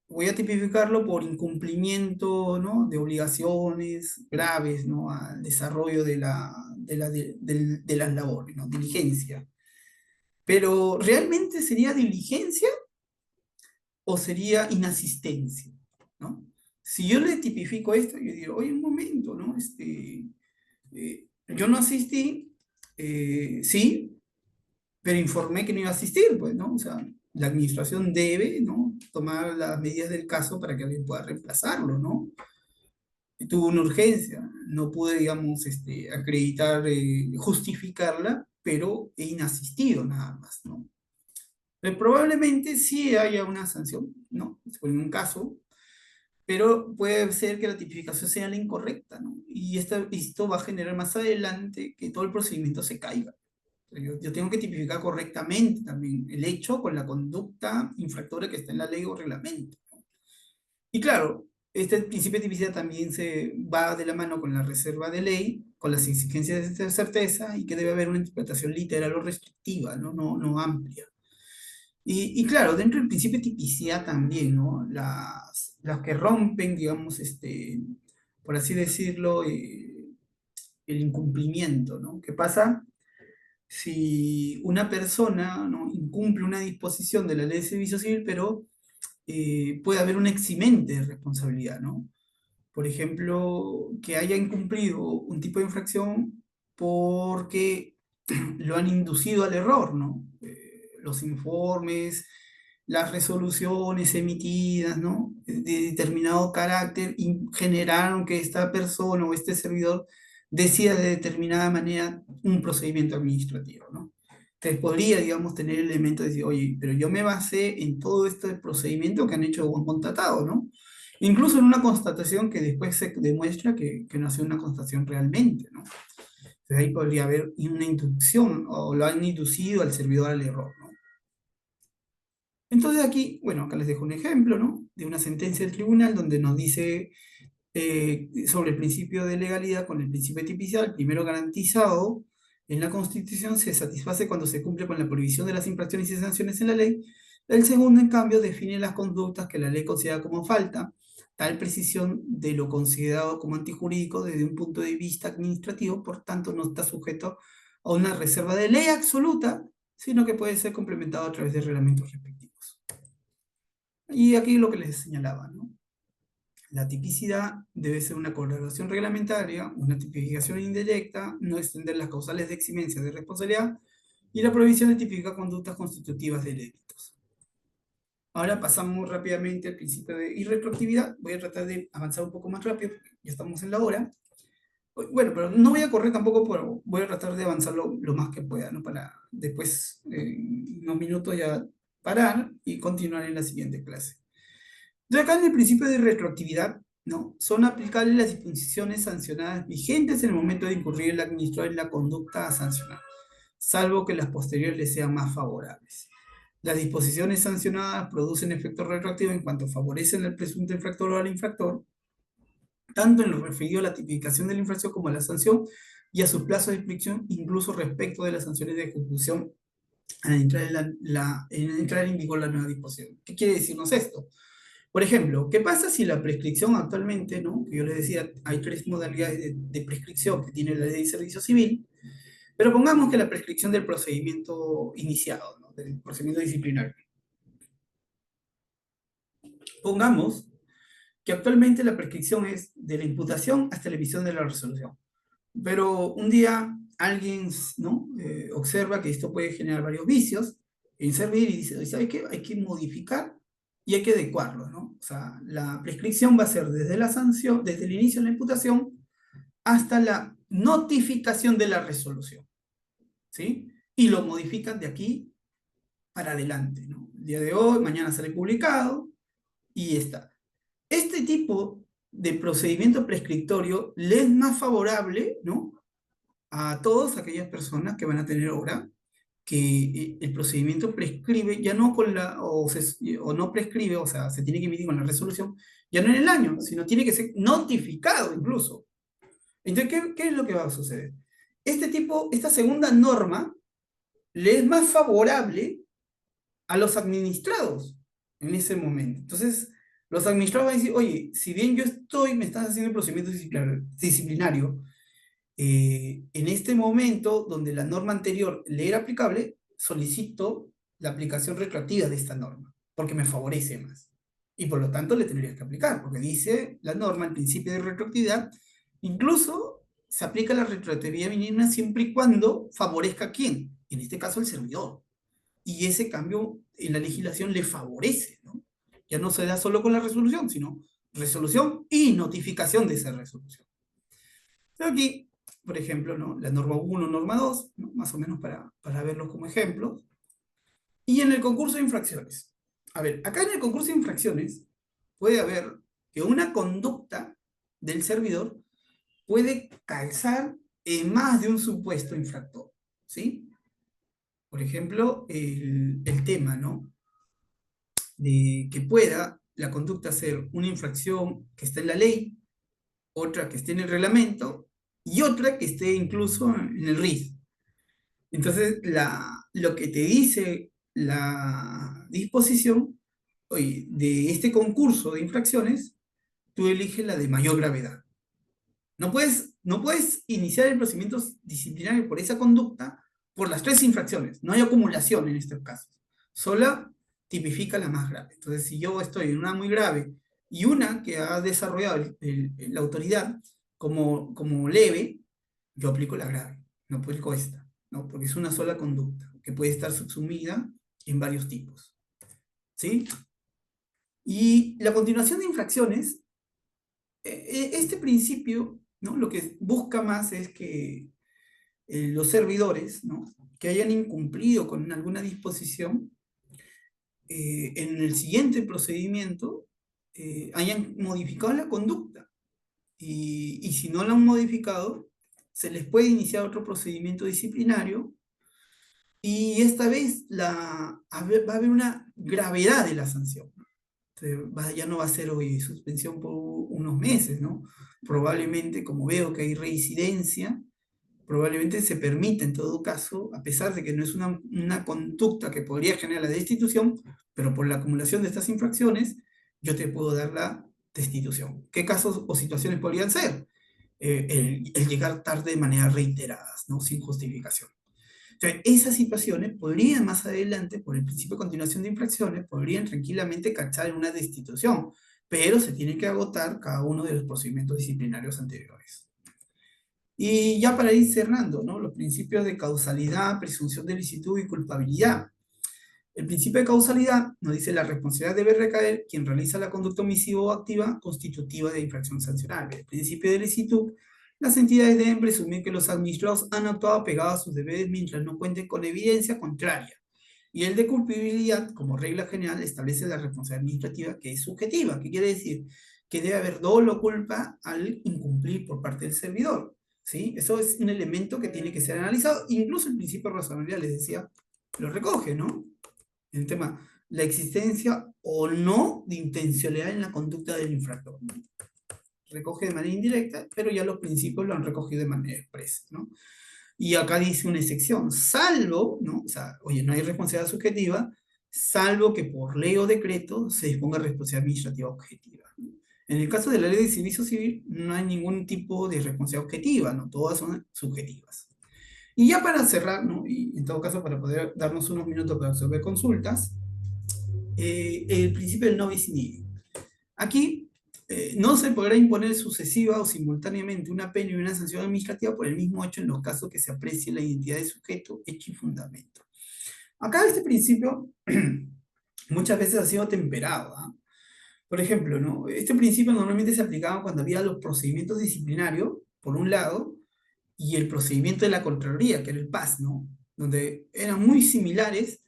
voy a tipificarlo por incumplimiento, ¿no? De obligaciones graves, ¿no? Al desarrollo de las labores, ¿no? Diligencia. Pero, ¿realmente sería diligencia o sería inasistencia, ¿no? Si yo le tipifico esto, yo digo, oye, un momento, ¿no? Yo no asistí, sí, pero informé que no iba a asistir, pues, ¿no? O sea, la administración debe, ¿no? Tomar las medidas del caso para que alguien pueda reemplazarlo, ¿no? Y tuvo una urgencia, no pude, digamos, acreditar, justificarla, pero he inasistido nada más, ¿no? Probablemente sí haya una sanción, ¿no? En un caso, pero puede ser que la tipificación sea la incorrecta, ¿no? Y esto va a generar más adelante que todo el procedimiento se caiga. Yo tengo que tipificar correctamente también el hecho con la conducta infractora que está en la ley o reglamento, ¿no? Y claro, este principio de tipicidad también se va de la mano con la reserva de ley, con las exigencias de certeza y que debe haber una interpretación literal o restrictiva, ¿no? No amplia. Y claro, dentro del principio de tipicidad también, ¿no? Las que rompen, digamos, por así decirlo, el incumplimiento, ¿no? ¿Qué pasa si una persona, ¿no? incumple una disposición de la ley de servicio civil, pero puede haber un eximente de responsabilidad, ¿no? Por ejemplo, que haya incumplido un tipo de infracción porque lo han inducido al error, ¿no? Los informes, las resoluciones emitidas, ¿no? De determinado carácter generaron que esta persona o este servidor decida de determinada manera un procedimiento administrativo, ¿no? Entonces podría, digamos, tener el elemento de decir, oye, pero yo me basé en todo este procedimiento que han hecho o han contratado, ¿no? Incluso en una constatación que después se demuestra que no ha sido una constatación realmente, ¿no? Entonces ahí podría haber una inducción o lo han inducido al servidor al error, ¿no? Entonces aquí, bueno, acá les dejo un ejemplo, ¿no? De una sentencia del tribunal donde nos dice sobre el principio de legalidad con el principio de tipicidad. El primero garantizado en la Constitución se satisface cuando se cumple con la prohibición de las infracciones y sanciones en la ley. El segundo, en cambio, define las conductas que la ley considera como falta, tal precisión de lo considerado como antijurídico desde un punto de vista administrativo, por tanto no está sujeto a una reserva de ley absoluta, sino que puede ser complementado a través de reglamentos respectivos. Y aquí lo que les señalaba, ¿no? La tipicidad debe ser una correlación reglamentaria, una tipificación indirecta, no extender las causales de eximencia de responsabilidad y la prohibición de tipificar conductas constitutivas de delitos. Ahora pasamos rápidamente al principio de irretroactividad. Voy a tratar de avanzar un poco más rápido, porque ya estamos en la hora. Bueno, pero no voy a correr tampoco, pero voy a tratar de avanzar lo más que pueda, ¿no? Para después, en unos minutos ya parar y continuar en la siguiente clase. Entonces acá en el principio de retroactividad, ¿no? Son aplicables las disposiciones sancionadas vigentes en el momento de incurrir el administrador en la conducta a sancionar, salvo que las posteriores le sean más favorables. Las disposiciones sancionadas producen efecto retroactivo en cuanto favorecen al presunto infractor o al infractor, tanto en lo referido a la tipificación de la infracción como a la sanción y a sus plazos de prescripción, incluso respecto de las sanciones de ejecución al entrar entrar en vigor la nueva disposición. ¿Qué quiere decirnos esto? Por ejemplo, ¿qué pasa si la prescripción actualmente, ¿no? Que yo les decía, hay tres modalidades de prescripción que tiene la ley de servicio civil, pero pongamos que la prescripción del procedimiento iniciado, ¿no? Del procedimiento disciplinario. Pongamos que actualmente la prescripción es de la imputación hasta la emisión de la resolución. Pero un día alguien, ¿no? Observa que esto puede generar varios vicios en servir y dice, ¿sabe qué? Hay que modificar y hay que adecuarlo, ¿no? O sea, la prescripción va a ser desde la sanción, desde el inicio de la imputación hasta la notificación de la resolución, ¿sí? Y lo modifican de aquí para adelante, ¿no? El día de hoy, mañana sale publicado y está. Este tipo de procedimiento prescriptorio le es más favorable, ¿no? A todas aquellas personas que van a tener ahora que el procedimiento prescribe, ya no con o no prescribe, o sea, se tiene que emitir con la resolución, ya no en el año, sino tiene que ser notificado incluso. Entonces, ¿qué es lo que va a suceder? Esta segunda norma le es más favorable a los administrados en ese momento. Entonces, los administrados van a decir, oye, si bien me estás haciendo el procedimiento disciplinario, en este momento donde la norma anterior le era aplicable, solicito la aplicación retroactiva de esta norma, porque me favorece más. Y por lo tanto le tendrías que aplicar, porque dice la norma, el principio de retroactividad, incluso se aplica la retroactividad mínima siempre y cuando favorezca a quién, en este caso el servidor. Y ese cambio en la legislación le favorece, ¿no? Ya no se da solo con la resolución, sino resolución y notificación de esa resolución. Pero aquí, por ejemplo, ¿no? La norma 1, norma 2, ¿no? Más o menos para verlos como ejemplos. Y en el concurso de infracciones. A ver, acá en el concurso de infracciones puede haber que una conducta del servidor puede calzar en más de un supuesto infractor, ¿sí? Por ejemplo, el tema, ¿no? De que pueda la conducta ser una infracción que está en la ley, otra que esté en el reglamento y otra que esté incluso en el RIS. Entonces, lo que te dice la disposición, oye, de este concurso de infracciones, tú eliges la de mayor gravedad. No puedes iniciar el procedimiento disciplinario por esa conducta por las tres infracciones. No hay acumulación en estos casos. Solo tipifica la más grave. Entonces, si yo estoy en una muy grave y una que ha desarrollado la autoridad como leve, yo aplico la grave, no aplico esta, ¿no? Porque es una sola conducta que puede estar subsumida en varios tipos, ¿sí? Y la continuación de infracciones, este principio, ¿no? Lo que busca más es que los servidores, ¿no? Que hayan incumplido con alguna disposición, en el siguiente procedimiento hayan modificado la conducta. Y si no la han modificado, se les puede iniciar otro procedimiento disciplinario y esta vez va a haber una gravedad de la sanción. Entonces, ya no va a ser hoy suspensión por unos meses, ¿no? Probablemente, como veo que hay reincidencia, probablemente se permita en todo caso, a pesar de que no es una conducta que podría generar la destitución, pero por la acumulación de estas infracciones, yo te puedo dar la destitución. ¿Qué casos o situaciones podrían ser? El llegar tarde de manera reiterada, ¿no? Sin justificación. Entonces, esas situaciones podrían más adelante, por el principio de continuación de infracciones, podrían tranquilamente cachar en una destitución, pero se tiene que agotar cada uno de los procedimientos disciplinarios anteriores. Y ya para ir cerrando, ¿no? Los principios de causalidad, presunción de licitud y culpabilidad. El principio de causalidad nos dice la responsabilidad debe recaer quien realiza la conducta omisiva o activa constitutiva de infracción sancionable. El principio de licitud, las entidades deben presumir que los administrados han actuado apegados a sus deberes mientras no cuenten con evidencia contraria. Y el de culpabilidad, como regla general, establece la responsabilidad administrativa que es subjetiva. ¿Qué quiere decir? Que debe haber dolo o culpa al incumplir por parte del servidor, ¿sí? Eso es un elemento que tiene que ser analizado. Incluso el principio de razonabilidad, les decía, lo recoge, ¿no? en el tema, la existencia o no de intencionalidad en la conducta del infractor, ¿no? Recoge de manera indirecta, pero ya los principios lo han recogido de manera expresa, ¿no? Y acá dice una excepción, salvo, ¿no? O sea, oye, no hay responsabilidad subjetiva, salvo que por ley o decreto se disponga responsabilidad administrativa objetiva, ¿no? En el caso de la ley de servicio civil, no hay ningún tipo de responsabilidad objetiva, ¿no? Todas son subjetivas. Y ya para cerrar, ¿no? Y en todo caso para poder darnos unos minutos para resolver consultas, el principio del no bis in idem. Aquí no se podrá imponer sucesiva o simultáneamente una pena y una sanción administrativa por el mismo hecho en los casos que se aprecie la identidad de sujeto, hecho y fundamento. Acá este principio muchas veces ha sido temperado, ¿ah? Por ejemplo, ¿no? Este principio normalmente se aplicaba cuando había los procedimientos disciplinarios, por un lado, y el procedimiento de la Contraloría, que era el PAS, ¿no? Donde eran muy similares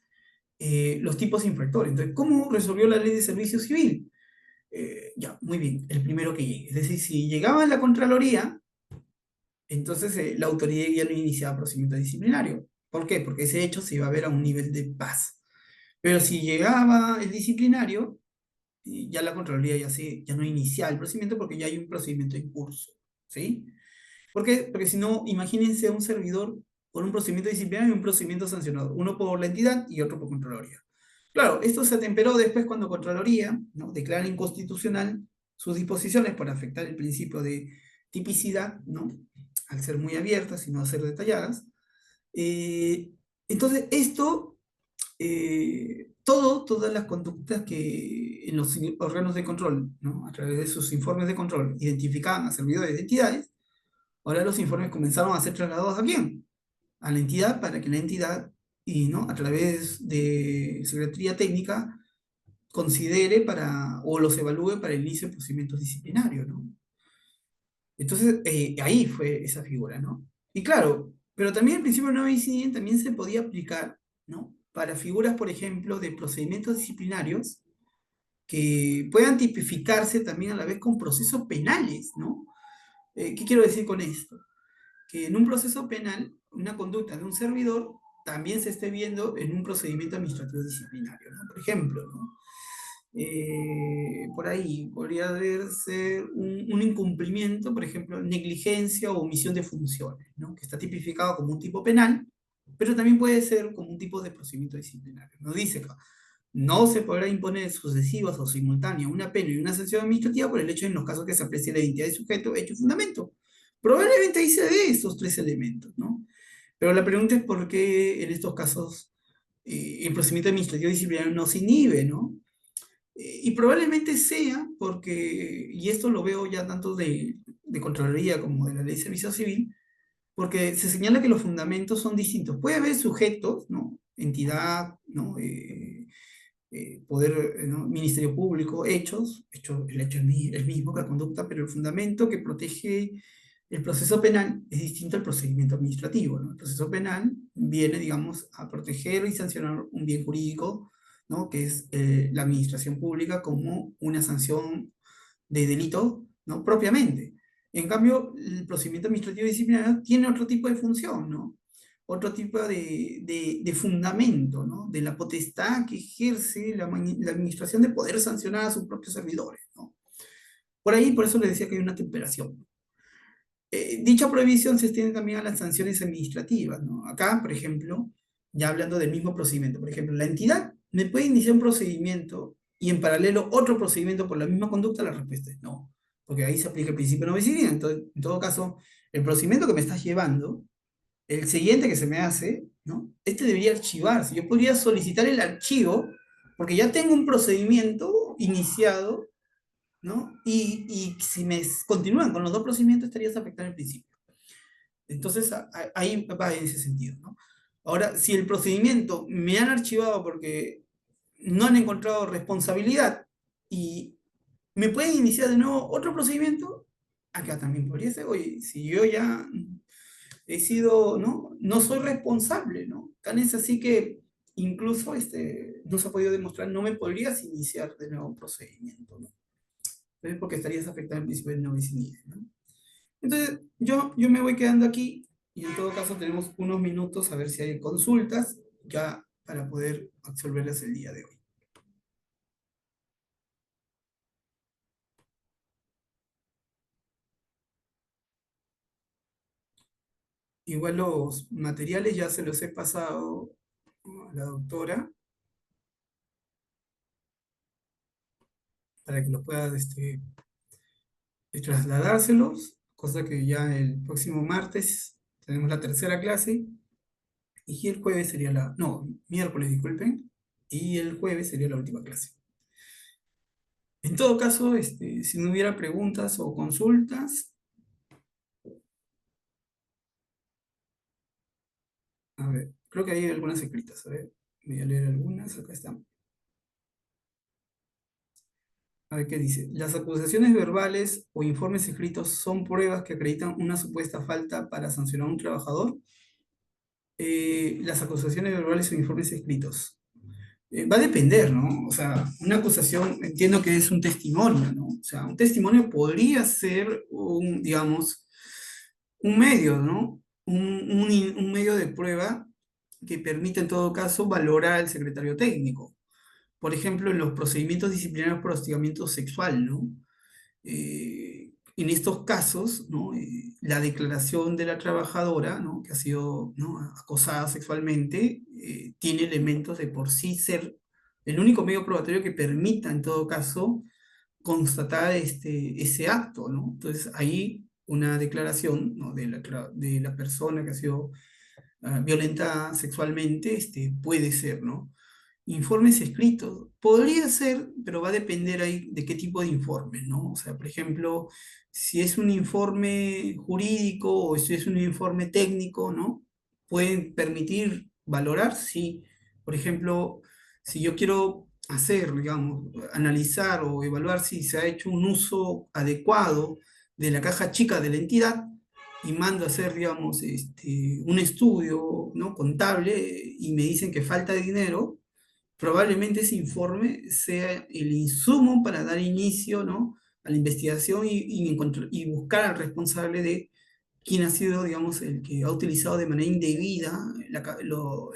los tipos infractores. Entonces, ¿cómo resolvió la ley de servicio civil? Ya, muy bien, el primero que llegue. Es decir, si llegaba a la Contraloría, entonces la autoridad ya no iniciaba procedimiento disciplinario. ¿Por qué? Porque ese hecho se iba a ver a un nivel de paz. Pero si llegaba el disciplinario, ya la Contraloría ya no iniciaba el procedimiento porque ya hay un procedimiento en curso. ¿Sí? ¿Por qué? Porque si no, imagínense a un servidor con un procedimiento disciplinario y un procedimiento sancionador, uno por la entidad y otro por Contraloría. Claro, esto se atemperó después cuando Contraloría, ¿no?, declara inconstitucional sus disposiciones por afectar el principio de tipicidad, ¿no?, al ser muy abiertas y no ser detalladas. Eh, entonces, esto, todas las conductas que en los órganos de control, ¿no?, a través de sus informes de control, identificaban a servidores de entidades, ahora los informes comenzaron a ser trasladados ¿a quién? A la entidad para que la entidad, y, ¿no?, a través de Secretaría Técnica, considere o los evalúe para el inicio de procedimientos disciplinarios, ¿no? Entonces, ahí fue esa figura, ¿no? Y claro, pero también el principio de no incidir también se podía aplicar, ¿no?, para figuras, por ejemplo, de procedimientos disciplinarios que puedan tipificarse también a la vez con procesos penales, ¿no? ¿Qué quiero decir con esto? Que en un proceso penal, una conducta de un servidor también se esté viendo en un procedimiento administrativo disciplinario, ¿no? Por ejemplo, ¿no?, por ahí podría verse un incumplimiento, por ejemplo, negligencia o omisión de funciones, ¿no?, que está tipificado como un tipo penal, pero también puede ser como un tipo de procedimiento disciplinario. Nos dice que no se podrá imponer sucesivas o simultáneas una pena y una sanción administrativa por el hecho en los casos que se aprecie la identidad de sujeto, hecho y fundamento. Probablemente ahí se dé esos tres elementos, ¿no? Pero la pregunta es por qué en estos casos el procedimiento administrativo disciplinario no se inhibe, ¿no? Y probablemente sea porque, y esto lo veo ya tanto de Contraloría como de la Ley de Servicio Civil, porque se señala que los fundamentos son distintos. Puede haber sujetos, ¿no?, entidad, ¿no?, poder, ¿no?, Ministerio Público, el hecho es el mismo que la conducta, pero el fundamento que protege el proceso penal es distinto al procedimiento administrativo, ¿no? El proceso penal viene, digamos, a proteger y sancionar un bien jurídico, ¿no?, que es la administración pública como una sanción de delito, ¿no?, propiamente. En cambio, el procedimiento administrativo disciplinario tiene otro tipo de función, ¿no?, otro tipo de fundamento, ¿no?, de la potestad que ejerce la administración de poder sancionar a sus propios servidores, ¿no? Por ahí, por eso les decía que hay una temperación. Dicha prohibición se extiende también a las sanciones administrativas, ¿no? Acá, por ejemplo, ya hablando del mismo procedimiento, por ejemplo, la entidad me puede iniciar un procedimiento y en paralelo otro procedimiento por la misma conducta. La respuesta es no, porque ahí se aplica el principio de no homicidio. Entonces, en todo caso, el procedimiento que me estás llevando, el siguiente que se me hace, ¿no?, este debería archivarse. Yo podría solicitar el archivo porque ya tengo un procedimiento iniciado, ¿no? Y si me continúan con los dos procedimientos, estarías afectando el principio. Entonces, ahí va en ese sentido, ¿no? Ahora, si el procedimiento me han archivado porque no han encontrado responsabilidad y me pueden iniciar de nuevo otro procedimiento, acá también podría ser, oye, si yo ya he sido, ¿no?, no soy responsable, ¿no? Tan es así que incluso no se ha podido demostrar, no me podrías iniciar de nuevo un procedimiento, ¿no? Entonces, porque estarías afectando el principio de no bis in idem, ¿no? Entonces, yo me voy quedando aquí y en todo caso tenemos unos minutos a ver si hay consultas. Ya para poder absolverlas el día de hoy. Igual los materiales ya se los he pasado a la doctora para que los pueda trasladárselos, cosa que ya el próximo martes tenemos la tercera clase y el jueves sería no, miércoles, disculpen, y el jueves sería la última clase. En todo caso, si no hubiera preguntas o consultas, a ver, creo que hay algunas escritas, a ver, voy a leer algunas, acá están. A ver qué dice. Las acusaciones verbales o informes escritos son pruebas que acreditan una supuesta falta para sancionar a un trabajador. Las acusaciones verbales o informes escritos. Va a depender, ¿no? O sea, una acusación, entiendo que es un testimonio, ¿no? O sea, un testimonio podría ser un, digamos, un medio, ¿no? Un medio de prueba que permite en todo caso valorar al secretario técnico. Por ejemplo, en los procedimientos disciplinarios por hostigamiento sexual, ¿no? En estos casos, ¿no? La declaración de la trabajadora, ¿no? Que ha sido, ¿no? acosada sexualmente, tiene elementos de por sí ser el único medio probatorio que permita, en todo caso, constatar ese acto, ¿no? Entonces, ahí una declaración, ¿no? de la persona que ha sido violentada sexualmente puede ser, ¿no? Informes escritos. Podría ser, pero va a depender ahí de qué tipo de informes, ¿no? O sea, por ejemplo, si es un informe jurídico o si es un informe técnico, ¿no? Pueden permitir valorar si, por ejemplo, si yo quiero hacer, digamos, analizar o evaluar si se ha hecho un uso adecuado de la caja chica de la entidad y mando a hacer, digamos, un estudio, ¿no? contable y me dicen que falta dinero, probablemente ese informe sea el insumo para dar inicio, ¿no? a la investigación y buscar al responsable de quién ha sido, digamos, el que ha utilizado de manera indebida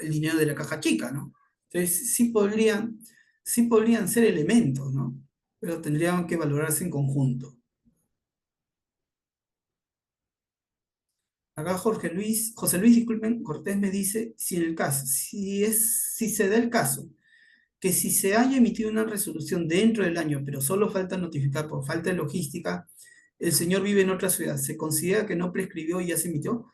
el dinero de la caja chica, ¿no? Entonces, sí podrían ser elementos, ¿no? Pero tendrían que valorarse en conjunto. Acá José Luis, disculpen, Cortés me dice, si en el caso, si se da el caso que si se haya emitido una resolución dentro del año, pero solo falta notificar por falta de logística, el señor vive en otra ciudad, ¿se considera que no prescribió y ya se emitió?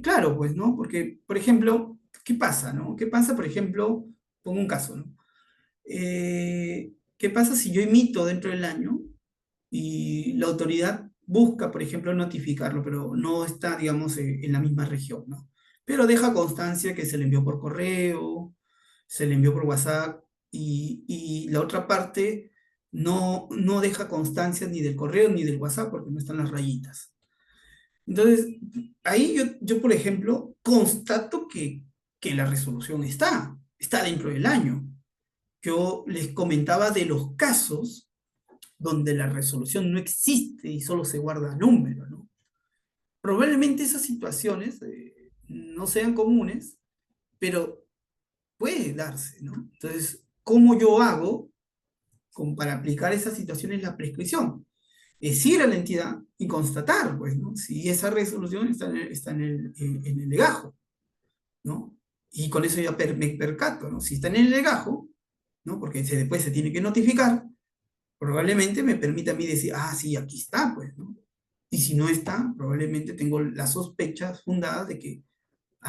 Claro, pues, ¿no? Porque, por ejemplo, ¿qué pasa, no? ¿Qué pasa, por ejemplo, pongo un caso, ¿no? ¿Qué pasa si yo emito dentro del año y la autoridad busca, por ejemplo, notificarlo, pero no está, digamos, en la misma región, ¿no? Pero deja constancia que se le envió por correo, se le envió por WhatsApp y la otra parte no deja constancia ni del correo ni del WhatsApp porque no están las rayitas. Entonces, ahí yo por ejemplo, constato que la resolución está dentro del año. Yo les comentaba de los casos donde la resolución no existe y solo se guarda número, ¿no? Probablemente esas situaciones no sean comunes, pero puede darse, ¿no? Entonces, ¿cómo yo hago para aplicar esas situaciones la prescripción? Es ir a la entidad y constatar, pues, ¿no? Si esa resolución está en el legajo, ¿no? Y con eso ya me percato, ¿no? Si está en el legajo, ¿no? Porque después se tiene que notificar, probablemente me permita a mí decir, ah, sí, aquí está, pues, ¿no? Y si no está, probablemente tengo las sospechas fundadas de que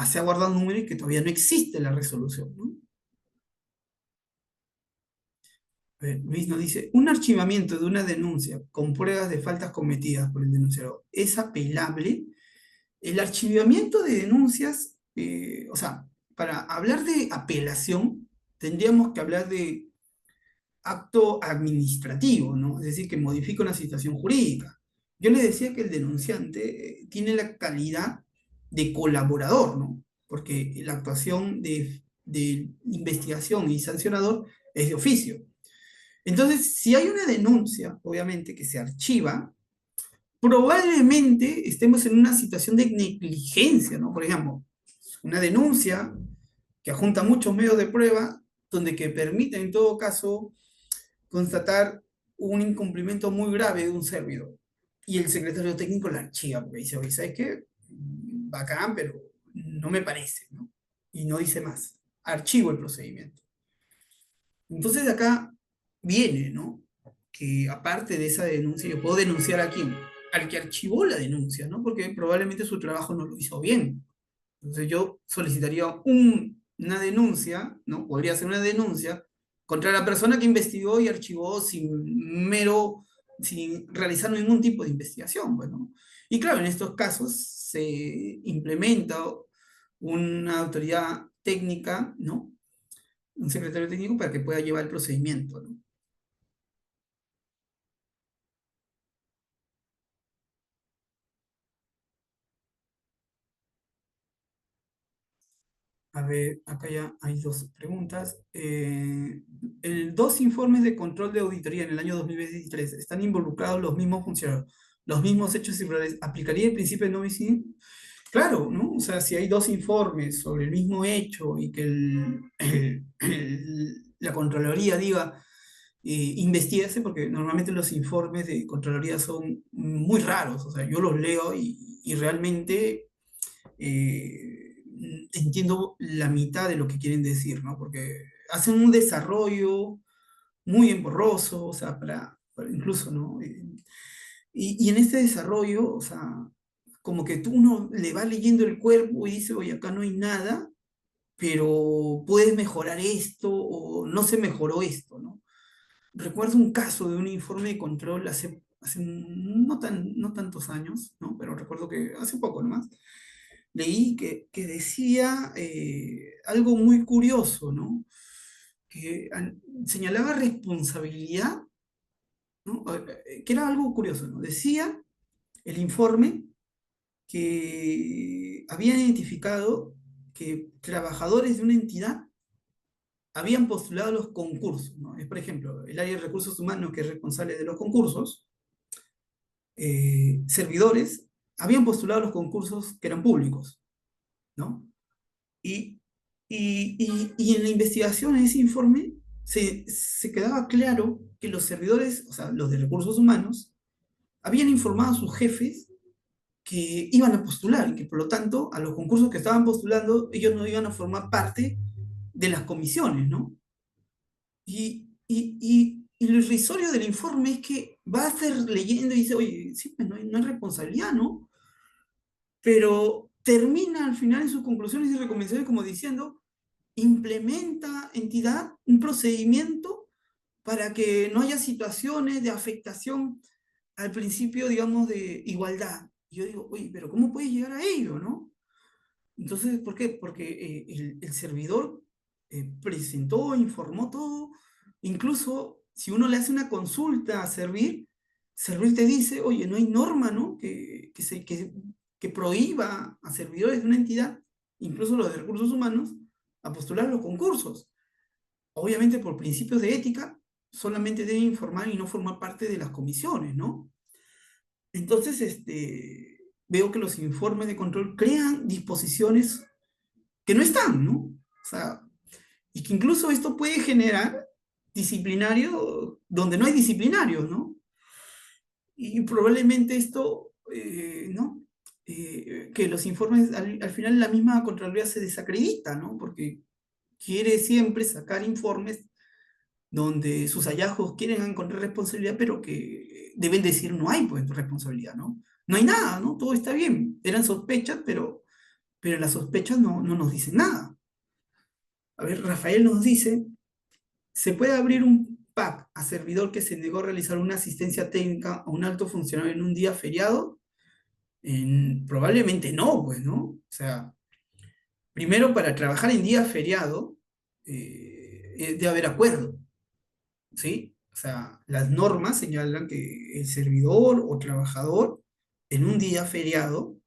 se ha guardado un número y que todavía no existe la resolución, ¿no? A ver, Luis nos dice, un archivamiento de una denuncia con pruebas de faltas cometidas por el denunciado es apelable. El archivamiento de denuncias, o sea, para hablar de apelación, tendríamos que hablar de acto administrativo, ¿no? Es decir, que modifica una situación jurídica. Yo le decía que el denunciante tiene la calidad de colaborador, ¿no? Porque la actuación de investigación y sancionador es de oficio. Entonces, si hay una denuncia, obviamente, que se archiva, probablemente estemos en una situación de negligencia, ¿no? Por ejemplo, una denuncia que adjunta muchos medios de prueba, donde que permiten en todo caso constatar un incumplimiento muy grave de un servidor. Y el secretario técnico la archiva, porque dice, oye, ¿sabes qué? Bacán, pero no me parece, ¿no? Y no dice más. Archivo el procedimiento. Entonces de acá viene, ¿no? Que aparte de esa denuncia, yo puedo denunciar a quién, al que archivó la denuncia, ¿no? Porque probablemente su trabajo no lo hizo bien. Entonces yo solicitaría una denuncia, ¿no? Podría ser una denuncia contra la persona que investigó y archivó sin realizar ningún tipo de investigación, bueno. Y claro, en estos casos se implementa una autoridad técnica, ¿no? Un secretario técnico para que pueda llevar el procedimiento, ¿no? A ver, acá ya hay dos preguntas. Dos informes de control de auditoría en el año 2023. ¿Están involucrados los mismos funcionarios, los mismos hechos irregulares? ¿Aplicaría el principio de no omisión? Claro, ¿no? O sea, si hay dos informes sobre el mismo hecho y que la Contraloría diga, investígase, porque normalmente los informes de Contraloría son muy raros. O sea, yo los leo y realmente entiendo la mitad de lo que quieren decir, ¿no? Porque hacen un desarrollo muy emborroso, o sea, incluso, ¿no? Y en este desarrollo, o sea, como que tú uno le va leyendo el cuerpo y dice, oye, acá no hay nada, pero puedes mejorar esto o no se mejoró esto, ¿no? Recuerdo un caso de un informe de control hace no tantos años, ¿no? Pero recuerdo que hace poco nomás, leí que decía algo muy curioso, ¿no? Que señalaba responsabilidad, ¿no? Que era algo curioso, ¿no? Decía el informe que habían identificado que trabajadores de una entidad habían postulado los concursos, ¿no? Es, por ejemplo, el área de recursos humanos, que es responsable de los concursos, servidores, habían postulado los concursos que eran públicos, ¿no? Y, y en la investigación, en ese informe, se quedaba claro que los servidores, o sea, los de recursos humanos, habían informado a sus jefes que iban a postular y que por lo tanto a los concursos que estaban postulando ellos no iban a formar parte de las comisiones, ¿no? Y lo irrisorio del informe es que va a estar leyendo y dice, oye, sí, pues no hay responsabilidad, ¿no? Pero termina al final en sus conclusiones y recomendaciones como diciendo, implementa entidad un procedimiento para que no haya situaciones de afectación al principio, digamos, de igualdad. Y yo digo, oye, pero ¿cómo puedes llegar a ello, no? Entonces, ¿por qué? Porque el servidor presentó, informó todo, incluso si uno le hace una consulta a Servir te dice, oye, no hay norma, ¿no? Que prohíba a servidores de una entidad, incluso los de recursos humanos, a postular los concursos. Obviamente, por principios de ética, solamente deben informar y no formar parte de las comisiones, ¿no? Entonces, veo que los informes de control crean disposiciones que no están, ¿no? O sea, y que incluso esto puede generar disciplinario donde no hay disciplinarios, ¿no? Y probablemente esto, ¿no? Que los informes, al final la misma Contraloría se desacredita, ¿no? Porque quiere siempre sacar informes donde sus hallazgos quieren encontrar responsabilidad, pero que deben decir no hay pues responsabilidad, ¿no? No hay nada, ¿no? Todo está bien. Eran sospechas, pero las sospechas no nos dicen nada. A ver, Rafael nos dice, ¿se puede abrir un PAC a servidor que se negó a realizar una asistencia técnica a un alto funcionario en un día feriado? Probablemente no, pues, ¿no? O sea, primero para trabajar en día feriado debe haber acuerdo, ¿sí? O sea, las normas señalan que el servidor o trabajador en un día feriado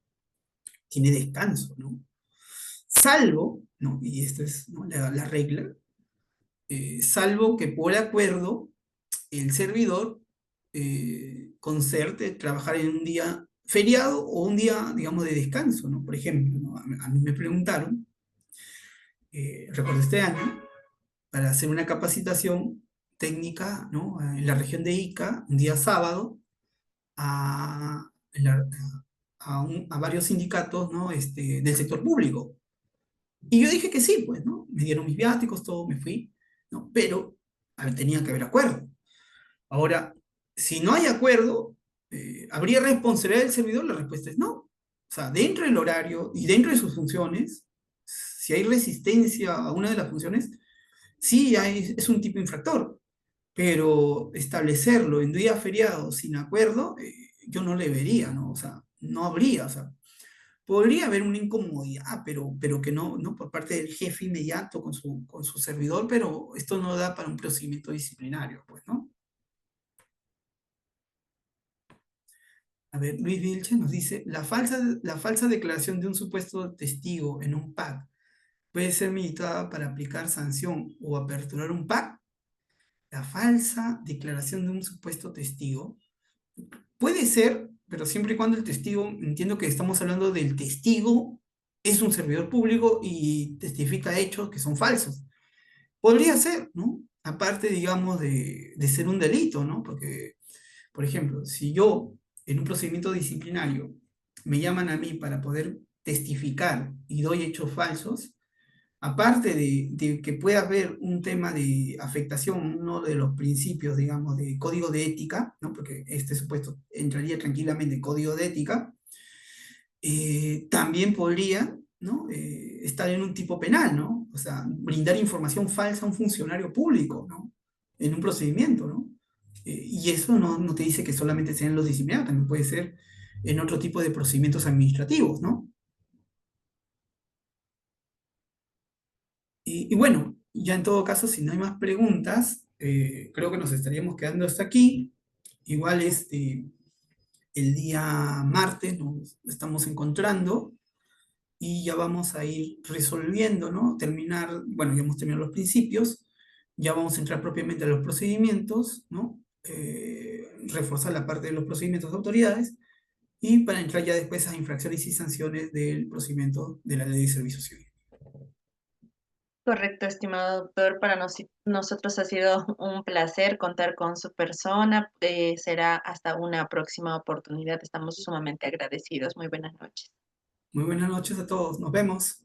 tiene descanso, ¿no? Salvo, ¿no? Y esta es, ¿no?, la regla, salvo que por acuerdo el servidor concerte trabajar en un día feriado o un día, digamos, de descanso, ¿no? Por ejemplo, ¿no? A mí me preguntaron recuerdo este año, para hacer una capacitación técnica, ¿no? En la región de Ica, un día sábado, a, en la- a varios sindicatos, ¿no? Del sector público. Y yo dije que sí, pues, ¿no? Me dieron mis viáticos, todo, me fui, ¿no? Pero tenía que haber acuerdo. Ahora, si no hay acuerdo, ¿habría responsabilidad del servidor? La respuesta es no. O sea, dentro del horario y dentro de sus funciones, si hay resistencia a una de las funciones, sí es un tipo infractor, pero establecerlo en día feriado sin acuerdo, yo no le vería, ¿no? O sea, no habría, o sea, podría haber una incomodidad, pero que no por parte del jefe inmediato con su servidor, pero esto no da para un procedimiento disciplinario, pues, ¿no? A ver, Luis Vilche nos dice, la falsa declaración de un supuesto testigo en un PAC puede ser militada para aplicar sanción o aperturar un PAC. La falsa declaración de un supuesto testigo puede ser, pero siempre y cuando el testigo, entiendo que estamos hablando del testigo, es un servidor público y testifica hechos que son falsos. Podría ser, ¿no? Aparte, digamos, de ser un delito, ¿no? Porque, por ejemplo, si yo en un procedimiento disciplinario me llaman a mí para poder testificar y doy hechos falsos, aparte de que pueda haber un tema de afectación, uno de los principios, digamos, de código de ética, ¿no? Porque este supuesto entraría tranquilamente en código de ética, también podría, ¿no? Estar en un tipo penal, ¿no? O sea, brindar información falsa a un funcionario público, ¿no? En un procedimiento, ¿no? Y eso no te dice que solamente sean los disciplinarios, también puede ser en otro tipo de procedimientos administrativos, ¿no? Y bueno, ya en todo caso, si no hay más preguntas, creo que nos estaríamos quedando hasta aquí. Igual el día martes nos estamos encontrando y ya vamos a ir resolviendo, ¿no? Terminar, bueno, ya hemos terminado los principios, ya vamos a entrar propiamente a los procedimientos, ¿no? Reforzar la parte de los procedimientos de autoridades y para entrar ya después a infracciones y sanciones del procedimiento de la Ley de Servicio Civil. Correcto, estimado doctor. Para nosotros ha sido un placer contar con su persona. Será hasta una próxima oportunidad. Estamos sumamente agradecidos. Muy buenas noches. Muy buenas noches a todos, nos vemos.